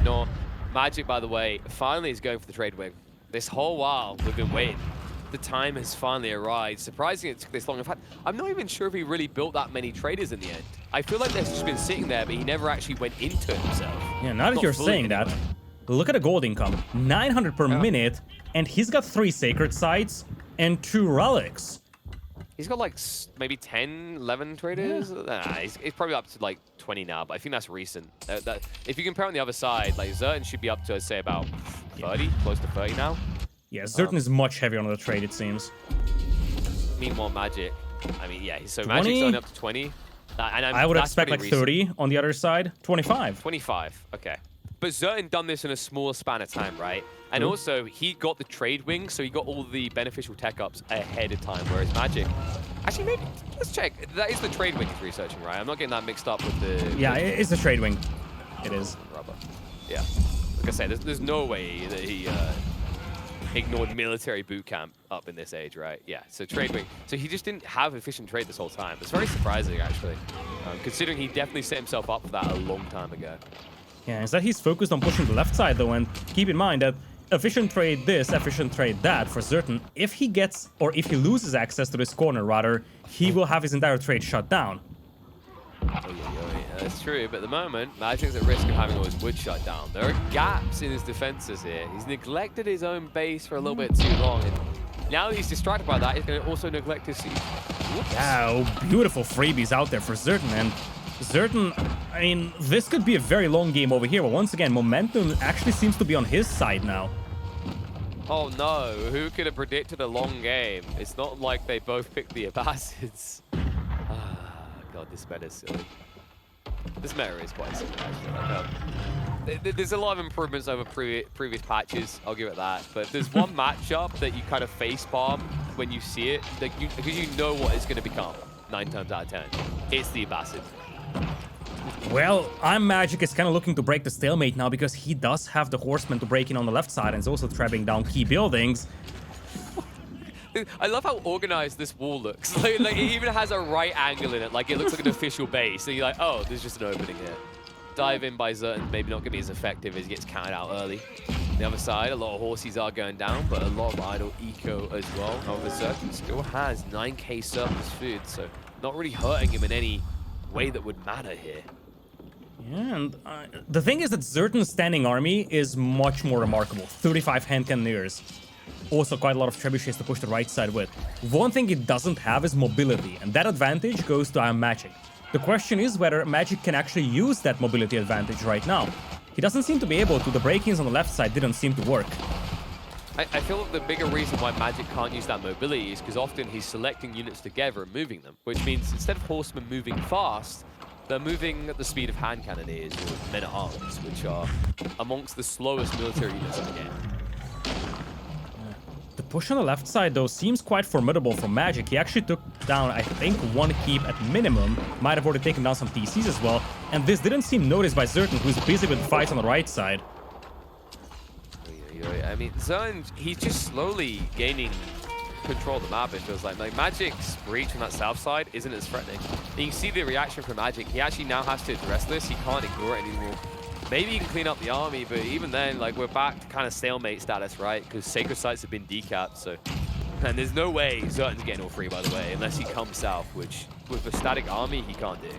no. Magic, by the way, finally is going for the trade wing. This whole while, we've been waiting. The time has finally arrived. Surprising it took this long. In fact, I'm not even sure if he really built that many traders in the end. I feel like they've just been sitting there, but he never actually went into it himself. Yeah, now that you're saying that, look at the gold income. 900 per minute, and he's got 3 sacred sites and 2 relics. He's got like maybe 10, 11 traders. Yeah. Nah, he's probably up to like 20 now, but I think that's recent. If you compare on the other side, like ZertoN should be up to, say, about 30, close to 30 now. Yeah, ZertoN is much heavier on the trade, it seems. Meanwhile, Magic, I mean, yeah, so 20? Magic's only up to 20. And I would expect like 30 on the other side. 25. 25, okay. But ZertoN done this in a smaller span of time, right? And also, he got the trade wing, so he got all the beneficial tech ups ahead of time, whereas Magic... Actually, maybe... Let's check. That is the trade wing he's researching, right? I'm not getting that mixed up with the... Yeah, it's the trade wing. It is. Rubber. Yeah. Like I said, there's no way that he ignored military boot camp up in this age, right? Yeah, so trade wing. So he just didn't have efficient trade this whole time. It's very surprising, actually, considering he definitely set himself up for that a long time ago. Yeah, instead he's focused on pushing the left side, though, and keep in mind that efficient trade this, efficient trade that for ZertoN. If he gets, or if he loses access to this corner, rather, he will have his entire trade shut down. That's true, but at the moment, Magic's at risk of having all his wood shut down. There are gaps in his defenses here. He's neglected his own base for a little bit too long, and now he's distracted by that, he's going to also neglect his siege. Wow, beautiful freebies out there for ZertoN, and ZertoN, I mean, this could be a very long game over here, but once again, momentum actually seems to be on his side now. Oh no, who could have predicted a long game? It's not like they both picked the Abbasids. God, this meta is silly. This meta is quite silly, actually. Like, there's a lot of improvements over previous patches, I'll give it that. But there's one matchup that you kind of facepalm when you see it, because you know what it's going to become 9 times out of 10. It's the Abbasid. Well, IamMagic is kind of looking to break the stalemate now because he does have the horsemen to break in on the left side and is also trapping down key buildings. I love how organized this wall looks. Like it even has a right angle in it, like it looks like an official base. So you're like, oh, there's just an opening here. Dive in by ZertoN, maybe not going to be as effective as he gets counted out early. On the other side, a lot of horses are going down, but a lot of idle eco as well. However, ZertoN still has 9k surplus food, so not really hurting him in any way that would matter here. Yeah, and the thing is that ZertoN's standing army is much more remarkable. 35 hand cannoneers. also quite a lot of trebuchets to push the right side with. One thing it doesn't have is mobility, and that advantage goes to IamMagic. The question is whether Magic can actually use that mobility advantage right now. He doesn't seem to be able to. The break-ins on the left side didn't seem to work. I feel like the bigger reason why Magic can't use that mobility is because often he's selecting units together and moving them, which means instead of horsemen moving fast, they're moving at the speed of hand cannoneers or men-at-arms, which are amongst the slowest military units in the game. The push on the left side, though, seems quite formidable from Magic. He actually took down, I think, one keep at minimum. Might have already taken down some TCs as well. And this didn't seem noticed by ZertoN, who's busy with fights on the right side. I mean, ZertoN, he's just slowly gaining control of the map, it feels like. Magic's reach on that south side isn't as threatening. And you can see the reaction from Magic. He actually now has to address this. He can't ignore it anymore. Maybe he can clean up the army, but even then, like, we're back to kind of stalemate status, right? Because sacred sites have been decapped, so... And there's no way ZertoN's getting all free, by the way, unless he comes south, which, with a static army, he can't do.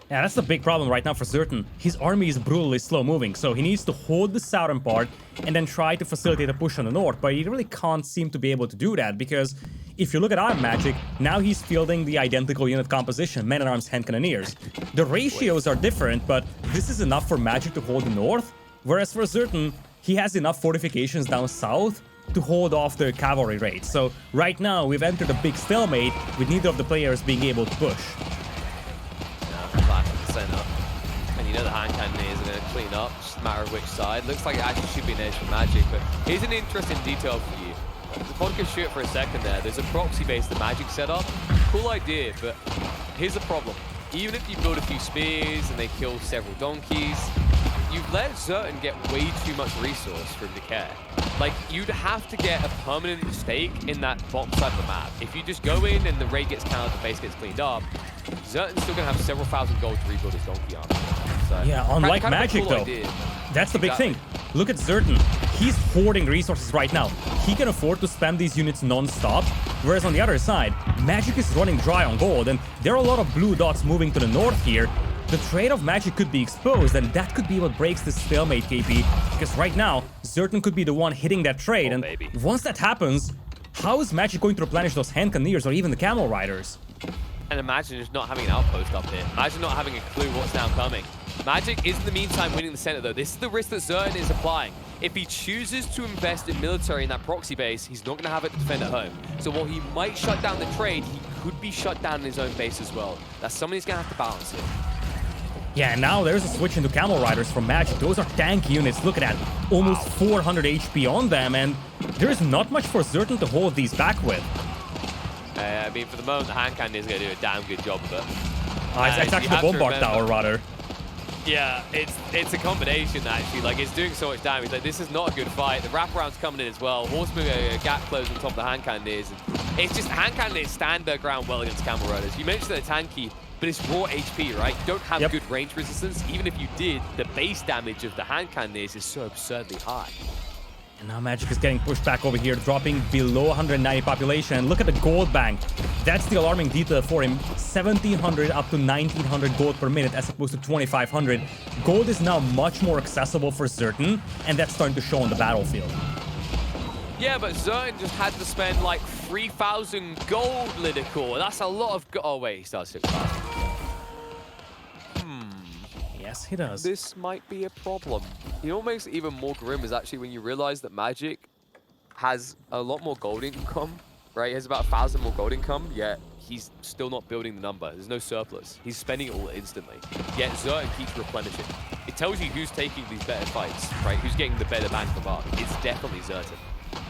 Yeah, that's the big problem right now for ZertoN. His army is brutally slow moving, so he needs to hold the southern part and then try to facilitate a push on the north, but he really can't seem to be able to do that, because if you look at IamMagic, now he's fielding the identical unit composition, men-at-arms, hand cannoneers. The ratios are different, but this is enough for Magic to hold the north, whereas for ZertoN, he has enough fortifications down south to hold off the cavalry raids. So right now, we've entered a big stalemate with neither of the players being able to push. Up. And you know the hand cannoneers are going to clean up, just a matter of which side. Looks like it actually should be an edge for Magic, but here's an interesting detail for you. The pod can shoot for a second there. There's a proxy base that Magic set up. Cool idea, but here's the problem. Even if you build a few spears and they kill several donkeys, you've let ZertoN get way too much resource for him to care. Like, you'd have to get a permanent stake in that bottom side of the map. If you just go in and the raid gets countered, the base gets cleaned up, ZertoN's still going to have several thousand gold to rebuild his donkey army. So, yeah, unlike Magic, though. That's the big thing. Look at ZertoN. He's hoarding resources right now. He can afford to spend these units non-stop, whereas on the other side, Magic is running dry on gold, and there are a lot of blue dots moving to the north here. The trade of Magic could be exposed, and that could be what breaks this stalemate, KP. Because right now, ZertoN could be the one hitting that trade, and once that happens, how is Magic going to replenish those hand cannoneers or even the camel riders? And imagine just not having an outpost up here. Imagine not having a clue what's now coming. Magic is in the meantime winning the center, though. This is the risk that ZertoN is applying. If he chooses to invest in military in that proxy base, he's not going to have it to defend at home. So while he might shut down the trade, he could be shut down in his own base as well. That's something he's going to have to balance here. Yeah, now there's a switch into camel riders from Magic. Those are tanky units. Look at that. Almost 400 HP on them, and there's not much for ZertoN to hold these back with. I mean, for the moment, the hand cannon is going to do a damn good job of it. It's actually the bombard tower, rather. Yeah, it's a combination, actually. Like, it's doing so much damage. Like, this is not a good fight. The wraparound's coming in as well. Horsemen are gap close on top of the hand cannoneers. It's just hand cannoneers stand their ground well against camel riders. You mentioned they're tanky, but it's raw HP, right? You don't have good range resistance. Even if you did, the base damage of the hand cannoneers is so absurdly high. And now Magic is getting pushed back over here, dropping below 190 population. And look at the gold bank. That's the alarming detail for him. 1,700 up to 1,900 gold per minute as opposed to 2,500. Gold is now much more accessible for ZertoN, and that's starting to show on the battlefield. Yeah, but ZertoN just had to spend like 3,000 gold, Lidakor. That's a lot of gold. Oh, wait, he starts to fast. Yes, he does. This might be a problem. You know what makes it even more grim is actually when you realize that Magic has a lot more gold income, right? He has about 1,000 more gold income, yet he's still not building the number. There's no surplus. He's spending it all instantly. Yet ZertoN keeps replenishing. It tells you who's taking these better fights, right? Who's getting the better bang for buck. It's definitely ZertoN.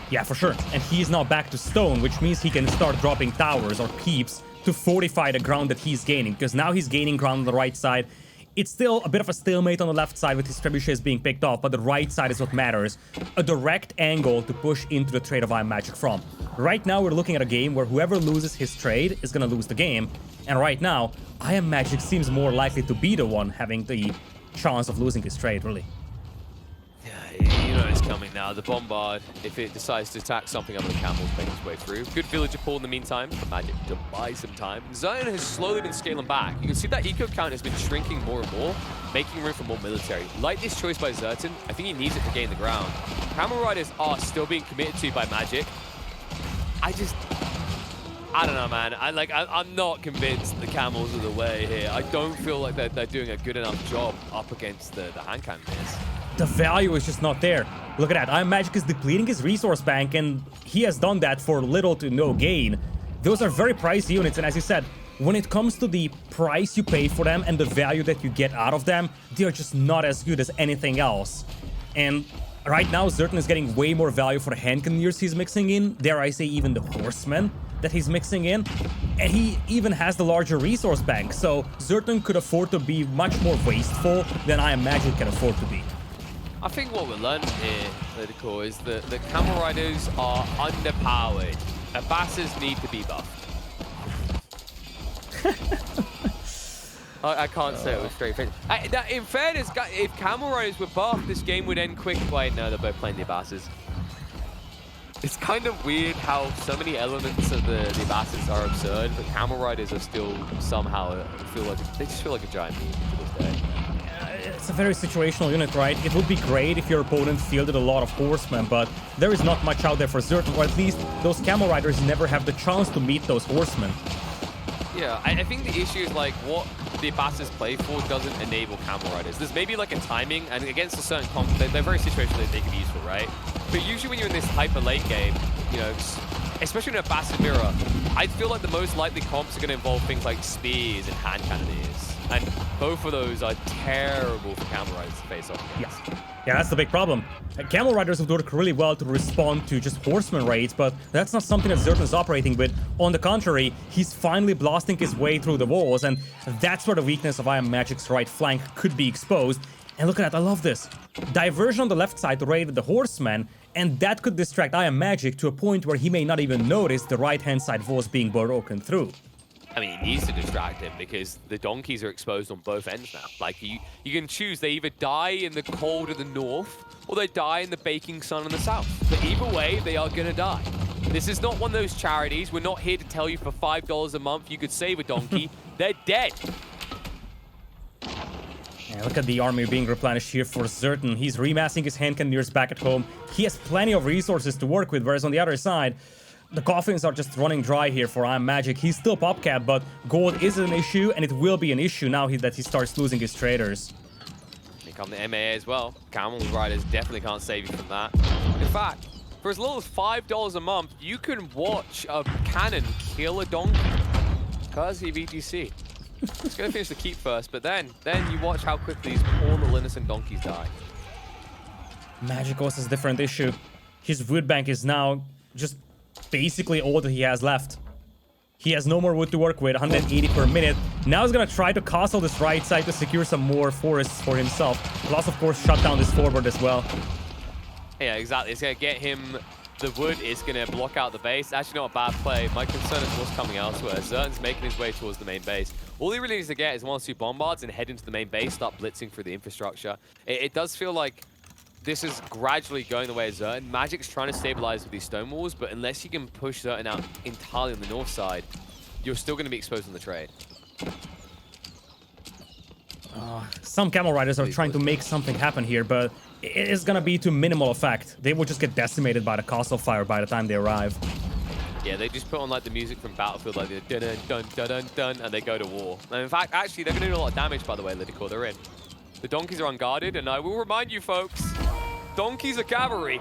Yeah, for sure. And he is now back to stone, which means he can start dropping towers or keeps to fortify the ground that he's gaining, because now he's gaining ground on the right side. It's still a bit of a stalemate on the left side with his trebuchets being picked off, but the right side is what matters. A direct angle to push into the trade of IamMagic from. Right now, we're looking at a game where whoever loses his trade is going to lose the game. And right now, IamMagic seems more likely to be the one having the chance of losing his trade, really. Yeah, you know it's coming now. now the Bombard, if it decides to attack something other than camels, making its way through. Good villager pull in the meantime for Magic to buy some time. ZertoN has slowly been scaling back. You can see that eco count has been shrinking more and more, making room for more military. Like this choice by ZertoN, I think he needs it to gain the ground. Camel Riders are still being committed to by Magic. I don't know, man. I'm not convinced the camels are the way here. I don't feel like they're doing a good enough job up against the hand cannons. The value is just not there. Look at that. IamMagic is depleting his resource bank, and he has done that for little to no gain. Those are very pricey units, and as you said, when it comes to the price you pay for them and the value that you get out of them, they are just not as good as anything else. And right now, ZertoN is getting way more value for the hand cannoneers he's mixing in. Dare I say even the horsemen that he's mixing in. And he even has the larger resource bank, so ZertoN could afford to be much more wasteful than IamMagic can afford to be. I think what we're learning here, Lidakor, is that the Camel Riders are underpowered. Abasses need to be buffed. I can't say it with straight face. In fairness, if Camel Riders were buffed, this game would end quick. Wait, no, they're both playing the Abasses. It's kind of weird how so many elements of the Abasses are absurd, but Camel Riders are still somehow they just feel like a giant meme to this day. It's a very situational unit, right? It would be great if your opponent fielded a lot of horsemen, but there is not much out there for ZertoN, or at least those Camel Riders never have the chance to meet those horsemen. Yeah, I think the issue is like what the Abasses play for doesn't enable Camel Riders. There's maybe like a timing, and against a certain comp, they're very situational that they can be useful, right? But usually when you're in this hyper late game, you know, especially in a Abasses mirror, I feel like the most likely comps are going to involve things like spears and hand cannoneers. And both of those are terrible for Camel Riders to face off against. Yeah, that's the big problem. Camel Riders would work really well to respond to just horseman raids, but that's not something that ZertoN is operating with. On the contrary, he's finally blasting his way through the walls, and that's where the weakness of IamMagic's right flank could be exposed. And look at that, I love this. Diversion on the left side to raid the horseman, and that could distract IamMagic to a point where he may not even notice the right-hand side walls being broken through. I mean, he needs to distract him because the donkeys are exposed on both ends now. Like, you can choose. They either die in the cold of the north or they die in the baking sun in the south. But either way, they are going to die. This is not one of those charities. We're not here to tell you for $5 a month you could save a donkey. They're dead. Yeah, look at the army being replenished here for ZertoN. He's remassing his hand cannoneers back at home. He has plenty of resources to work with, whereas on the other side, the coffins are just running dry here for IamMagic. He's still pop-capped, but gold is an issue, and it will be an issue now that he starts losing his traders. Here come the MAA as well. Camel Riders definitely can't save you from that. In fact, for as little as $5 a month, you can watch a cannon kill a donkey. Courtesy of EGC. It's going to finish the keep first, but then you watch how quickly these poor little innocent donkeys die. Magic also has a different issue. His wood bank is now just basically all that he has left. He has no more wood to work with, 180 per minute. Now he's gonna try to castle this right side to secure some more forests for himself. Plus, of course, shut down this forward as well. Yeah, exactly. It's gonna get him the wood. Is gonna block out the base. Actually, not a bad play. My concern is what's coming elsewhere. ZertoN's making his way towards the main base. All he really needs to get is 1 or 2 bombards and head into the main base, start blitzing through the infrastructure. It does feel like this is gradually going the way of ZertoN. Magic's trying to stabilize with these stone walls, but unless you can push ZertoN out entirely on the north side, you're still going to be exposed on the trade. Some Camel Riders are trying to make something happen here, but it is going to be to minimal effect. They will just get decimated by the castle fire by the time they arrive. Yeah, they just put on like the music from Battlefield, like the dun dun dun dun dun, and they go to war. And in fact, actually, they're going to do a lot of damage, by the way, Lidakor. They're in. The donkeys are unguarded, and I will remind you folks, donkeys are cavalry.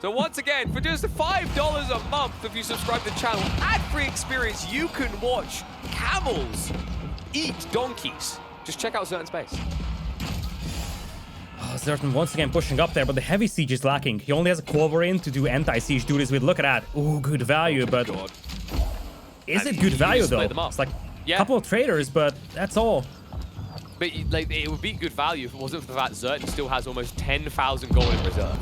So once again, for just $5 a month, if you subscribe to the channel, ad-free experience, you can watch camels eat donkeys. Just check out ZertoN's base. ZertoN once again pushing up there, but the heavy siege is lacking. He only has a Qualifier to do anti-siege duties with. Look at that. Ooh, good value, but is it good value though? It's like a couple of traders, but that's all. But like, it would be good value if it wasn't for the fact ZertoN still has almost 10,000 gold in reserve.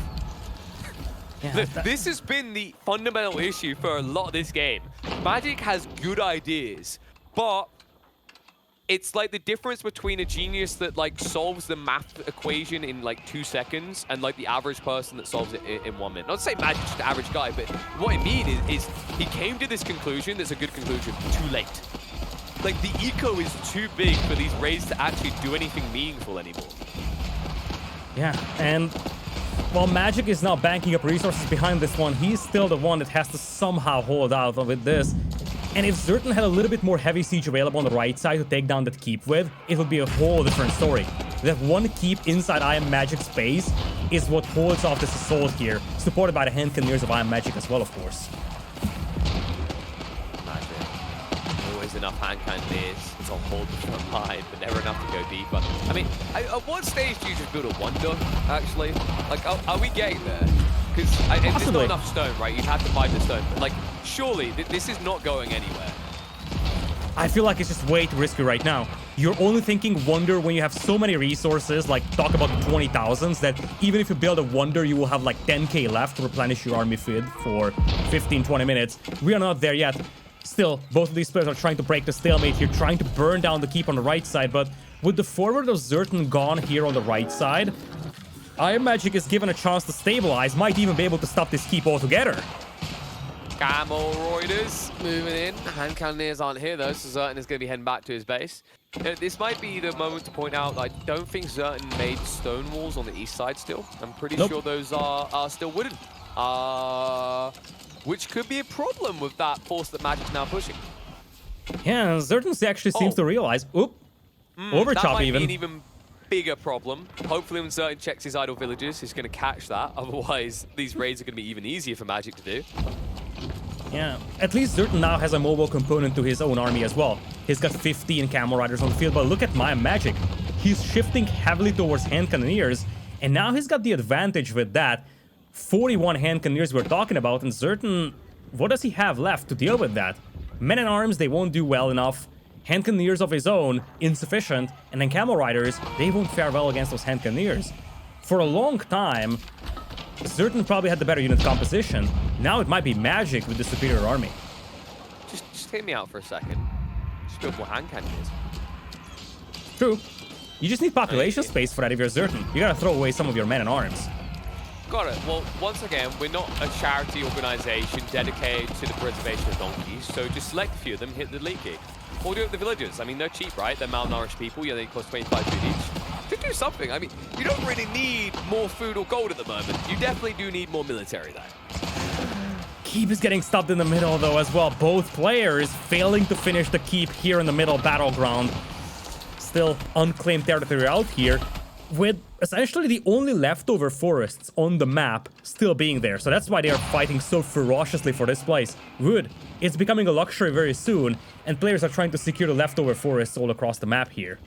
Yeah, this has been the fundamental issue for a lot of this game. Magic has good ideas, but it's like the difference between a genius that like solves the math equation in like 2 seconds and like the average person that solves it in 1 minute. Not to say Magic's just an average guy, but what I mean is he came to this conclusion that's a good conclusion too late. Like the eco is too big for these raids to actually do anything meaningful anymore. Yeah, and while Magic is now banking up resources behind this one, he's still the one that has to somehow hold out with this. And if ZertoN had a little bit more heavy siege available on the right side to take down that keep with, it would be a whole different story. That one keep inside IamMagic's base is what holds off this assault here, supported by the hand cannoneers of IamMagic as well, of course. Magic. Always enough hand cannoneers to hold the front line, but never enough to go deeper. I mean, at what stage do you just build a wonder, actually? Like, are we getting there? Because there's not enough stone, right? You'd have to buy the stone. But, like, surely this is not going anywhere. I feel like it's just way too risky right now. You're only thinking wonder when you have so many resources, like talk about the 20,000s, that even if you build a wonder, you will have like 10k left to replenish your army feed for 15-20 minutes. We are not there yet. Still, both of these players are trying to break the stalemate here, trying to burn down the keep on the right side, but with the forward of ZertoN gone here on the right side, IamMagic is given a chance to stabilize, might even be able to stop this keep altogether. Camel Roiders moving in. Hand cannoneers aren't here though, so ZertoN is going to be heading back to his base. This might be the moment to point out that I don't think ZertoN made stone walls on the east side still. I'm pretty sure those are still wooden. Which could be a problem with that force that Magic's now pushing. Yeah, ZertoN actually seems to realize, overchop that might even. be an even bigger problem. Hopefully when ZertoN checks his idle villagers, he's going to catch that. Otherwise, these raids are going to be even easier for Magic to do. Yeah, at least ZertoN now has a mobile component to his own army as well. He's got 15 Camel Riders on the field, but look at IamMagic. He's shifting heavily towards hand cannoneers, and now he's got the advantage with that. 41 hand cannoneers we're talking about, and ZertoN, what does he have left to deal with that? Men-at-Arms, they won't do well enough. Hand cannoneers of his own, insufficient, and then Camel Riders, they won't fare well against those hand cannoneers. For a long time, ZertoN probably had the better unit composition. Now it might be Magic with the superior army. Just hear me out for a second. Just build more hand cannoneers. True. You just need population space for that if you're ZertoN. You gotta throw away some of your men-at-arms. Got it. Well, once again, we're not a charity organization dedicated to the preservation of donkeys, so just select a few of them, hit the elite gig. Or do it with the villagers. I mean, they're cheap, right? They're malnourished people. Yeah, they cost 25 food each. Just do something. I mean, you don't really need more food or gold at the moment. You definitely do need more military, though. Keep is getting stopped in the middle, though, as well. Both players failing to finish the keep here in the middle battleground. Still unclaimed territory out here, with essentially the only leftover forests on the map still being there. So that's why they are fighting so ferociously for this place. Wood, it's becoming a luxury very soon, and players are trying to secure the leftover forests all across the map here.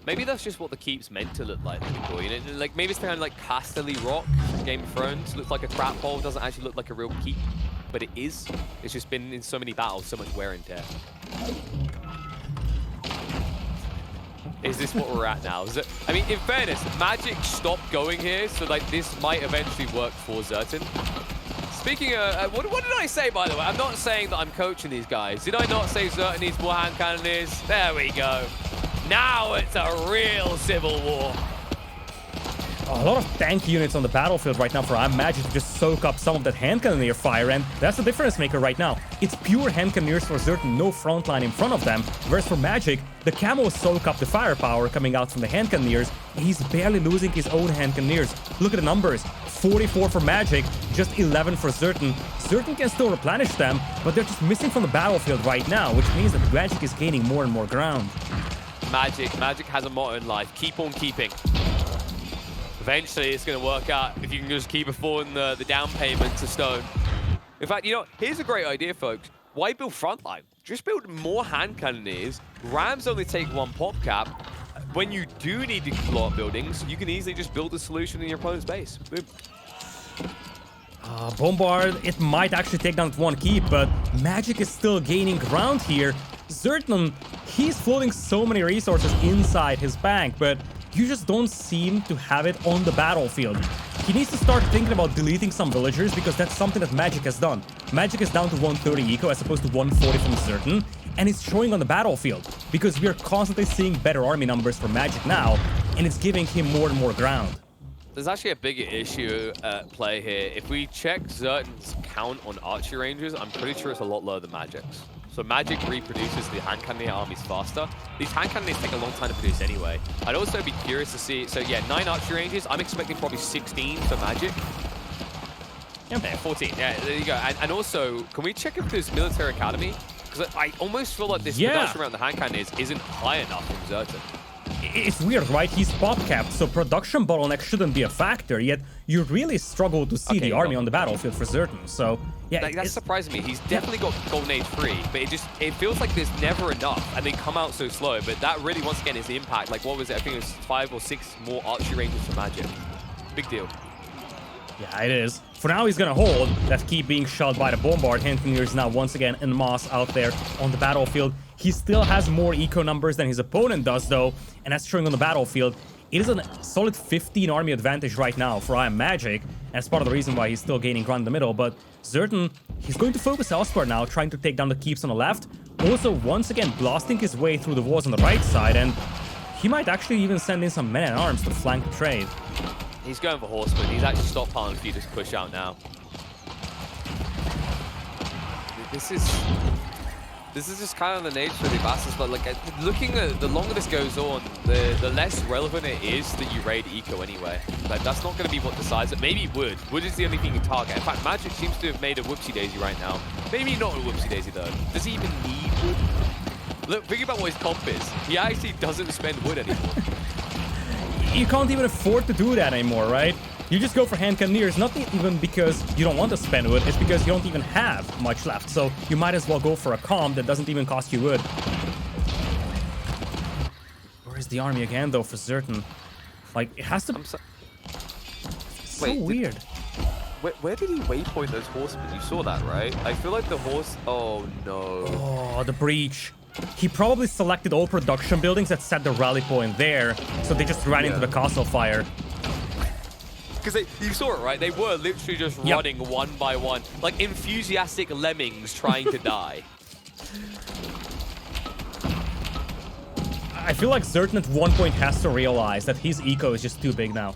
Maybe that's just what the keep's meant to look like, you know? Like maybe it's behind like Casterly Rock from Game of Thrones. Looks like a trap hole, doesn't actually look like a real keep, but it is. It's just been in so many battles, so much wear and tear. Is this what we're at now? Is it, I mean, in fairness, Magic stopped going here, so like this might eventually work for ZertoN. Speaking of, what did I say, by the way? I'm not saying that I'm coaching these guys. Did I not say ZertoN needs more hand cannoneers? There we go. Now it's a real civil war. A lot of tank units on the battlefield right now for IamMagic to just soak up some of that hand cannoneer fire, and that's the difference maker right now. It's pure hand cannoneers for ZertoN, no front line in front of them, whereas for Magic, the camos soak up the firepower coming out from the hand cannoneers, and he's barely losing his own hand cannoneers. Look at the numbers, 44 for Magic, just 11 for ZertoN. ZertoN can still replenish them, but they're just missing from the battlefield right now, which means that Magic is gaining more and more ground. Magic has a motto in life, keep on keeping. Eventually, it's going to work out if you can just keep affording the down payment to stone. In fact, you know, here's a great idea, folks. Why build frontline? Just build more hand cannoneers. Rams only take 1 pop cap. When you do need to blow up buildings, you can easily just build a solution in your opponent's base. Boom. Bombard, it might actually take down 1 keep, but Magic is still gaining ground here. ZertoN, he's floating so many resources inside his bank, but you just don't seem to have it on the battlefield. He needs to start thinking about deleting some villagers because that's something that Magic has done. Magic is down to 130 eco as opposed to 140 from ZertoN, and it's showing on the battlefield because we are constantly seeing better army numbers for Magic now, and it's giving him more and more ground. There's actually a bigger issue at play here. If we check ZertoN's count on archery ranges, I'm pretty sure it's a lot lower than Magic's. So Magic reproduces the hand cannoneer armies faster. These hand cannoneers take a long time to produce anyway. I'd also be curious to see, so yeah, 9 archery ranges. I'm expecting probably 16 for Magic. Yeah, 14. Yeah, there you go. And also, can we check if there's military academy? Because I almost feel like this production around the hand cannoneers isn't high enough from ZertoN. It's weird, right? He's pop capped, so production bottleneck shouldn't be a factor, yet you really struggle to see the army on the battlefield for ZertoN. So, yeah. That's surprising me. He's definitely got Golden Age 3, but it feels like there's never enough, and they come out so slow. But that really, once again, is the impact. Like, what was it? I think it was 5 or 6 more archery ranges for Magic. Big deal. Yeah, it is. For now, he's gonna hold. That keep being shelled by the bombard. Handcannoneer is now once again en masse out there on the battlefield. He still has more eco numbers than his opponent does, though, and that's showing on the battlefield. It is a solid 15 army advantage right now for IamMagic, and that's part of the reason why he's still gaining ground in the middle. But ZertoN, he's going to focus elsewhere now, trying to take down the keeps on the left. Also, once again, blasting his way through the walls on the right side, and he might actually even send in some men-at-arms to flank the trade. He's going for horsemen. He's actually stockpiling for you to push out now. This is just kind of the nature of the Bastards, but like looking at the longer this goes on, the less relevant it is that you raid eco anyway. Like that's not going to be what decides it. Maybe wood. Wood is the only thing you target. In fact, Magic seems to have made a whoopsie daisy right now. Maybe not a whoopsie daisy though. Does he even need wood? Look, think about what his comp is. He actually doesn't spend wood anymore. You can't even afford to do that anymore, right? You just go for hand cannoneers, not even because you don't want to spend wood, it's because you don't even have much left. So you might as well go for a comp that doesn't even cost you wood. Where is the army again, though, for ZertoN? Like, it has to... so weird. Where did he waypoint those horsemen? You saw that, right? I feel like the horse... Oh, no. Oh, the breach. He probably selected all production buildings that set the rally point there, so they just ran into the castle fire. Because you saw it, right? They were literally just running one by one, like enthusiastic lemmings trying to die. I feel like ZertoN at one point has to realize that his eco is just too big now.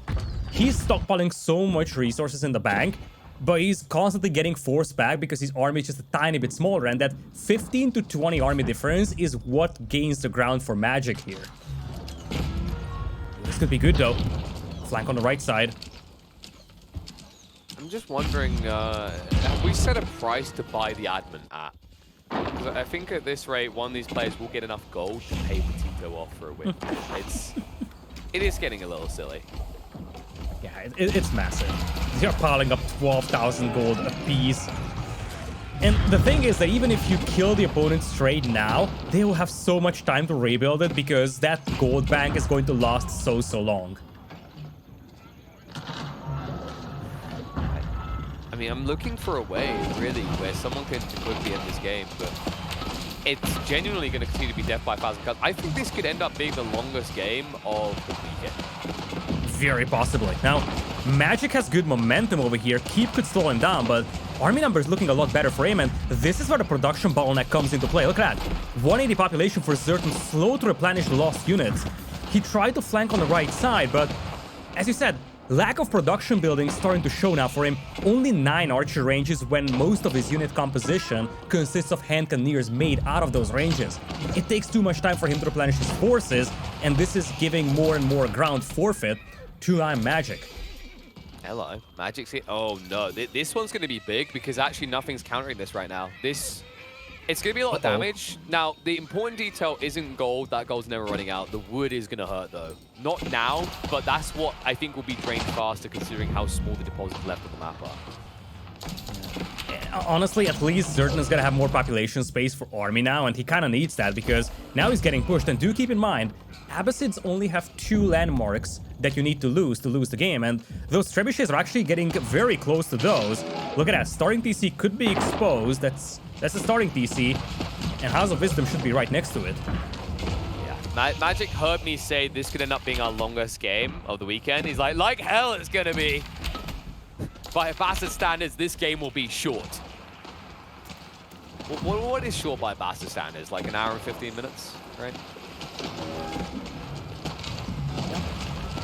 He's stockpiling so much resources in the bank, but he's constantly getting forced back because his army is just a tiny bit smaller, and that 15 to 20 army difference is what gains the ground for Magic here. This could be good, though. Flank on the right side. I'm just wondering, have we set a price to buy the admin at? Because I think at this rate, one of these players will get enough gold to pay the Tito off for a win. It is getting a little silly. Yeah, it's massive. They're piling up 12,000 gold apiece. And the thing is that even if you kill the opponent's trade now, they will have so much time to rebuild it because that gold bank is going to last so long. I mean, I'm looking for a way, really, where someone can quickly end this game, but it's genuinely going to continue to be death by 1,000 cuts. I think this could end up being the longest game of the weekend. Very possibly. Now, Magic has good momentum over here. Keep could slow him down, but army numbers looking a lot better for him, and this is where the production bottleneck comes into play. Look at that. 180 population for ZertoN, slow to replenish lost units. He tried to flank on the right side, but as you said, lack of production buildings starting to show now for him. Only 9 archer ranges when most of his unit composition consists of hand cannoneers made out of those ranges. It takes too much time for him to replenish his forces, and this is giving more and more ground forfeit to IamMagic. Hello, Magic's here. Oh no, this one's going to be big because actually nothing's countering this right now. It's going to be a lot of damage. Now, the important detail isn't gold. That gold's never running out. The wood is going to hurt, though. Not now, but that's what I think will be drained faster considering how small the deposits left on the map are. Honestly, at least ZertoN is going to have more population space for army now, and he kind of needs that because now he's getting pushed. And do keep in mind, Abbasids only have 2 landmarks that you need to lose the game, and those trebuchets are actually getting very close to those. Look at that, starting TC could be exposed. That's the starting TC, and House of Wisdom should be right next to it. Yeah, Magic heard me say this could end up being our longest game of the weekend. He's like hell it's gonna be. By Bastard standards, this game will be short. What is short by Bastard standards? Like an hour and 15 minutes, right?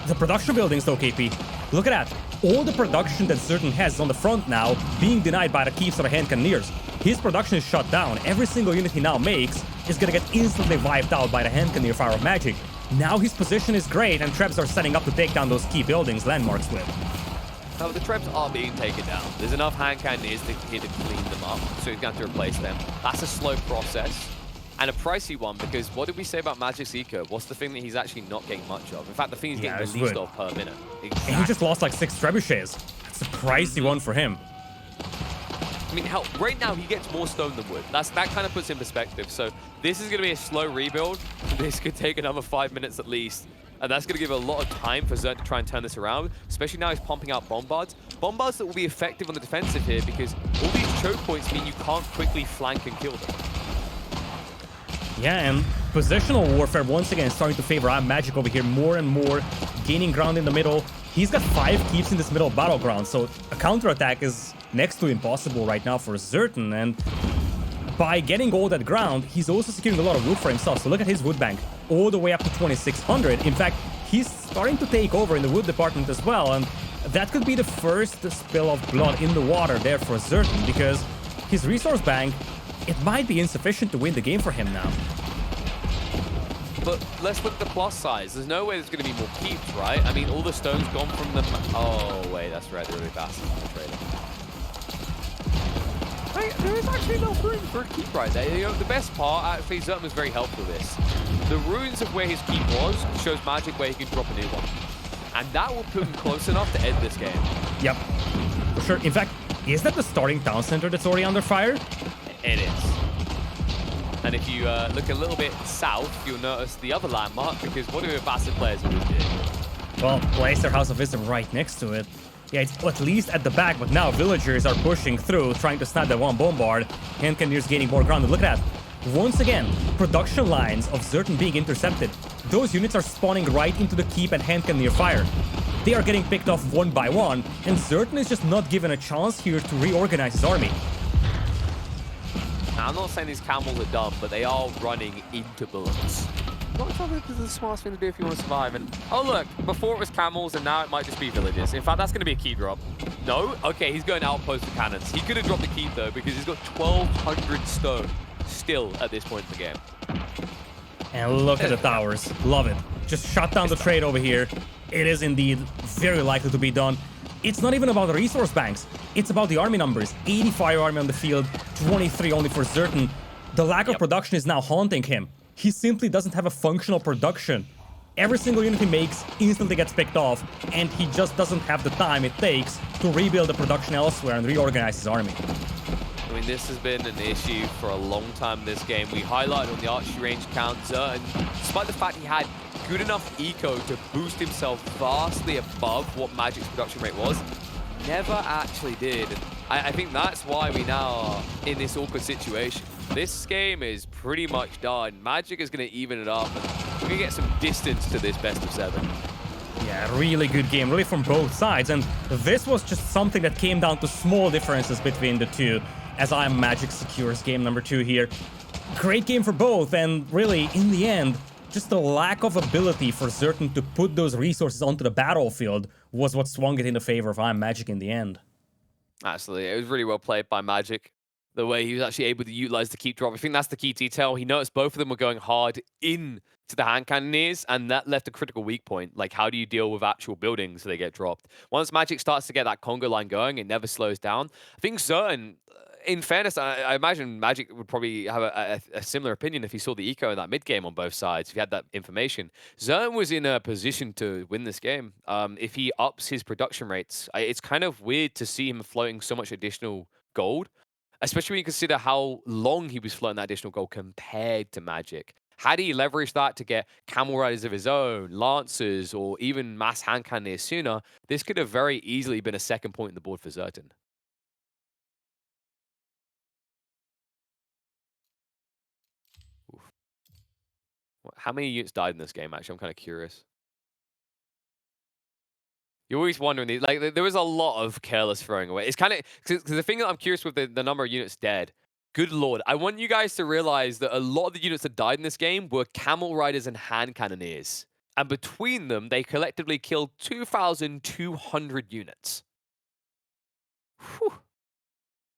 The production buildings though, KP. Look at that. All the production that ZertoN has on the front now being denied by the keeps or the hand cannoneers. His production is shut down. Every single unit he now makes is gonna get instantly wiped out by the hand cannoneer fire of Magic. Now his position is great and Trebs are setting up to take down those key buildings landmarks with. Now the Trebs are being taken down. There's enough hand cannoneers here to clean them up, so he's going to have to replace them. That's a slow process. And a pricey one, because what did we say about Magic's eco? What's the thing that he's actually not getting much of? In fact, the thing he's getting the least of per minute. Exactly. And he just lost like 6 trebuchets. That's a pricey one for him. I mean, hell, right now he gets more stone than wood. That kind of puts in perspective. So this is going to be a slow rebuild. This could take another 5 minutes at least. And that's going to give a lot of time for ZertoN to try and turn this around, especially now he's pumping out bombards. Bombards that will be effective on the defensive here because all these choke points mean you can't quickly flank and kill them. Yeah, and positional warfare once again starting to favor IamMagic over here more and more, gaining ground in the middle. He's got 5 keeps in this middle battleground, so a counterattack is next to impossible right now for ZertoN, and by getting all that ground, he's also securing a lot of wood for himself. So look at his wood bank, all the way up to 2,600. In fact, he's starting to take over in the wood department as well, and that could be the first spill of blood in the water there for ZertoN, because his resource bank, it might be insufficient to win the game for him now. But let's look at the plus size. There's no way there's going to be more keeps, right? I mean, all the stone's gone from them. Oh, wait, that's right. They're really fast. There is actually enough room for a keep right there. You know, the best part, actually, ZertoN was very helpful with this. The ruins of where his keep was shows Magic where he can drop a new one. And that will put him close enough to end this game. Yep, for sure. In fact, is that the starting town center that's already under fire? It is. And if you look a little bit south, you'll notice the other landmark, because what do the Bastard players always do? Well, place their House of Wisdom right next to it. Yeah, it's at least at the back, but now villagers are pushing through, trying to snap that one bombard. Hand cannoneers gaining more ground. And look at that. Once again, production lines of ZertoN being intercepted. Those units are spawning right into the keep and hand cannoneer fire. They are getting picked off one by one, and ZertoN is just not given a chance here to reorganize his army. Now, I'm not saying these camels are dumb, but they are running into bullets. Not sure this is the smartest thing to do if you want to survive. And oh look, before it was camels, and now it might just be villages. In fact, that's going to be a key drop. No? Okay, he's going outpost for cannons. He could have dropped the keep though, because he's got 1,200 stone still at this point in the game. And look at the towers. Love it. Just shut down the trade over here. It is indeed very likely to be done. It's not even about the resource banks. It's about the army numbers. 85 army on the field, 23 only for ZertoN. The lack of production is now haunting him. He simply doesn't have a functional production. Every single unit he makes instantly gets picked off, and he just doesn't have the time it takes to rebuild the production elsewhere and reorganize his army. I mean, this has been an issue for a long time in this game. We highlighted on the archery range count, ZertoN, despite the fact he had good enough eco to boost himself vastly above what Magic's production rate was, never actually did. And I think that's why we now are in this awkward situation. This game is pretty much done. Magic is going to even it up, and we're going to get some distance to this best of 7. Yeah, really good game, really from both sides. And this was just something that came down to small differences between the two, as IamMagic secures game number 2 here. Great game for both, and really, in the end, just the lack of ability for ZertoN to put those resources onto the battlefield was what swung it in the favor of IamMagic in the end. Absolutely. It was really well played by Magic. The way he was actually able to utilize the keep drop. I think that's the key detail. He noticed both of them were going hard into the hand cannoneers, and that left a critical weak point. Like, how do you deal with actual buildings so they get dropped? Once Magic starts to get that Congo line going, it never slows down. I think ZertoN, in fairness, I imagine Magic would probably have a similar opinion if he saw the eco in that mid game on both sides, if he had that information. ZertoN was in a position to win this game. If he ups his production rates, it's kind of weird to see him floating so much additional gold, especially when you consider how long he was floating that additional gold compared to Magic. Had he leveraged that to get camel riders of his own, lancers, or even mass hand cannoneers sooner, this could have very easily been a second point in the board for ZertoN. How many units died in this game, actually? I'm kind of curious. You're always wondering, like, there was a lot of careless throwing away. It's kind of, because the thing that I'm curious with the number of units dead, Good lord. I want you guys to realize that a lot of the units that died in this game were camel riders and hand cannoneers. And between them, they collectively killed 2,200 units. Whew.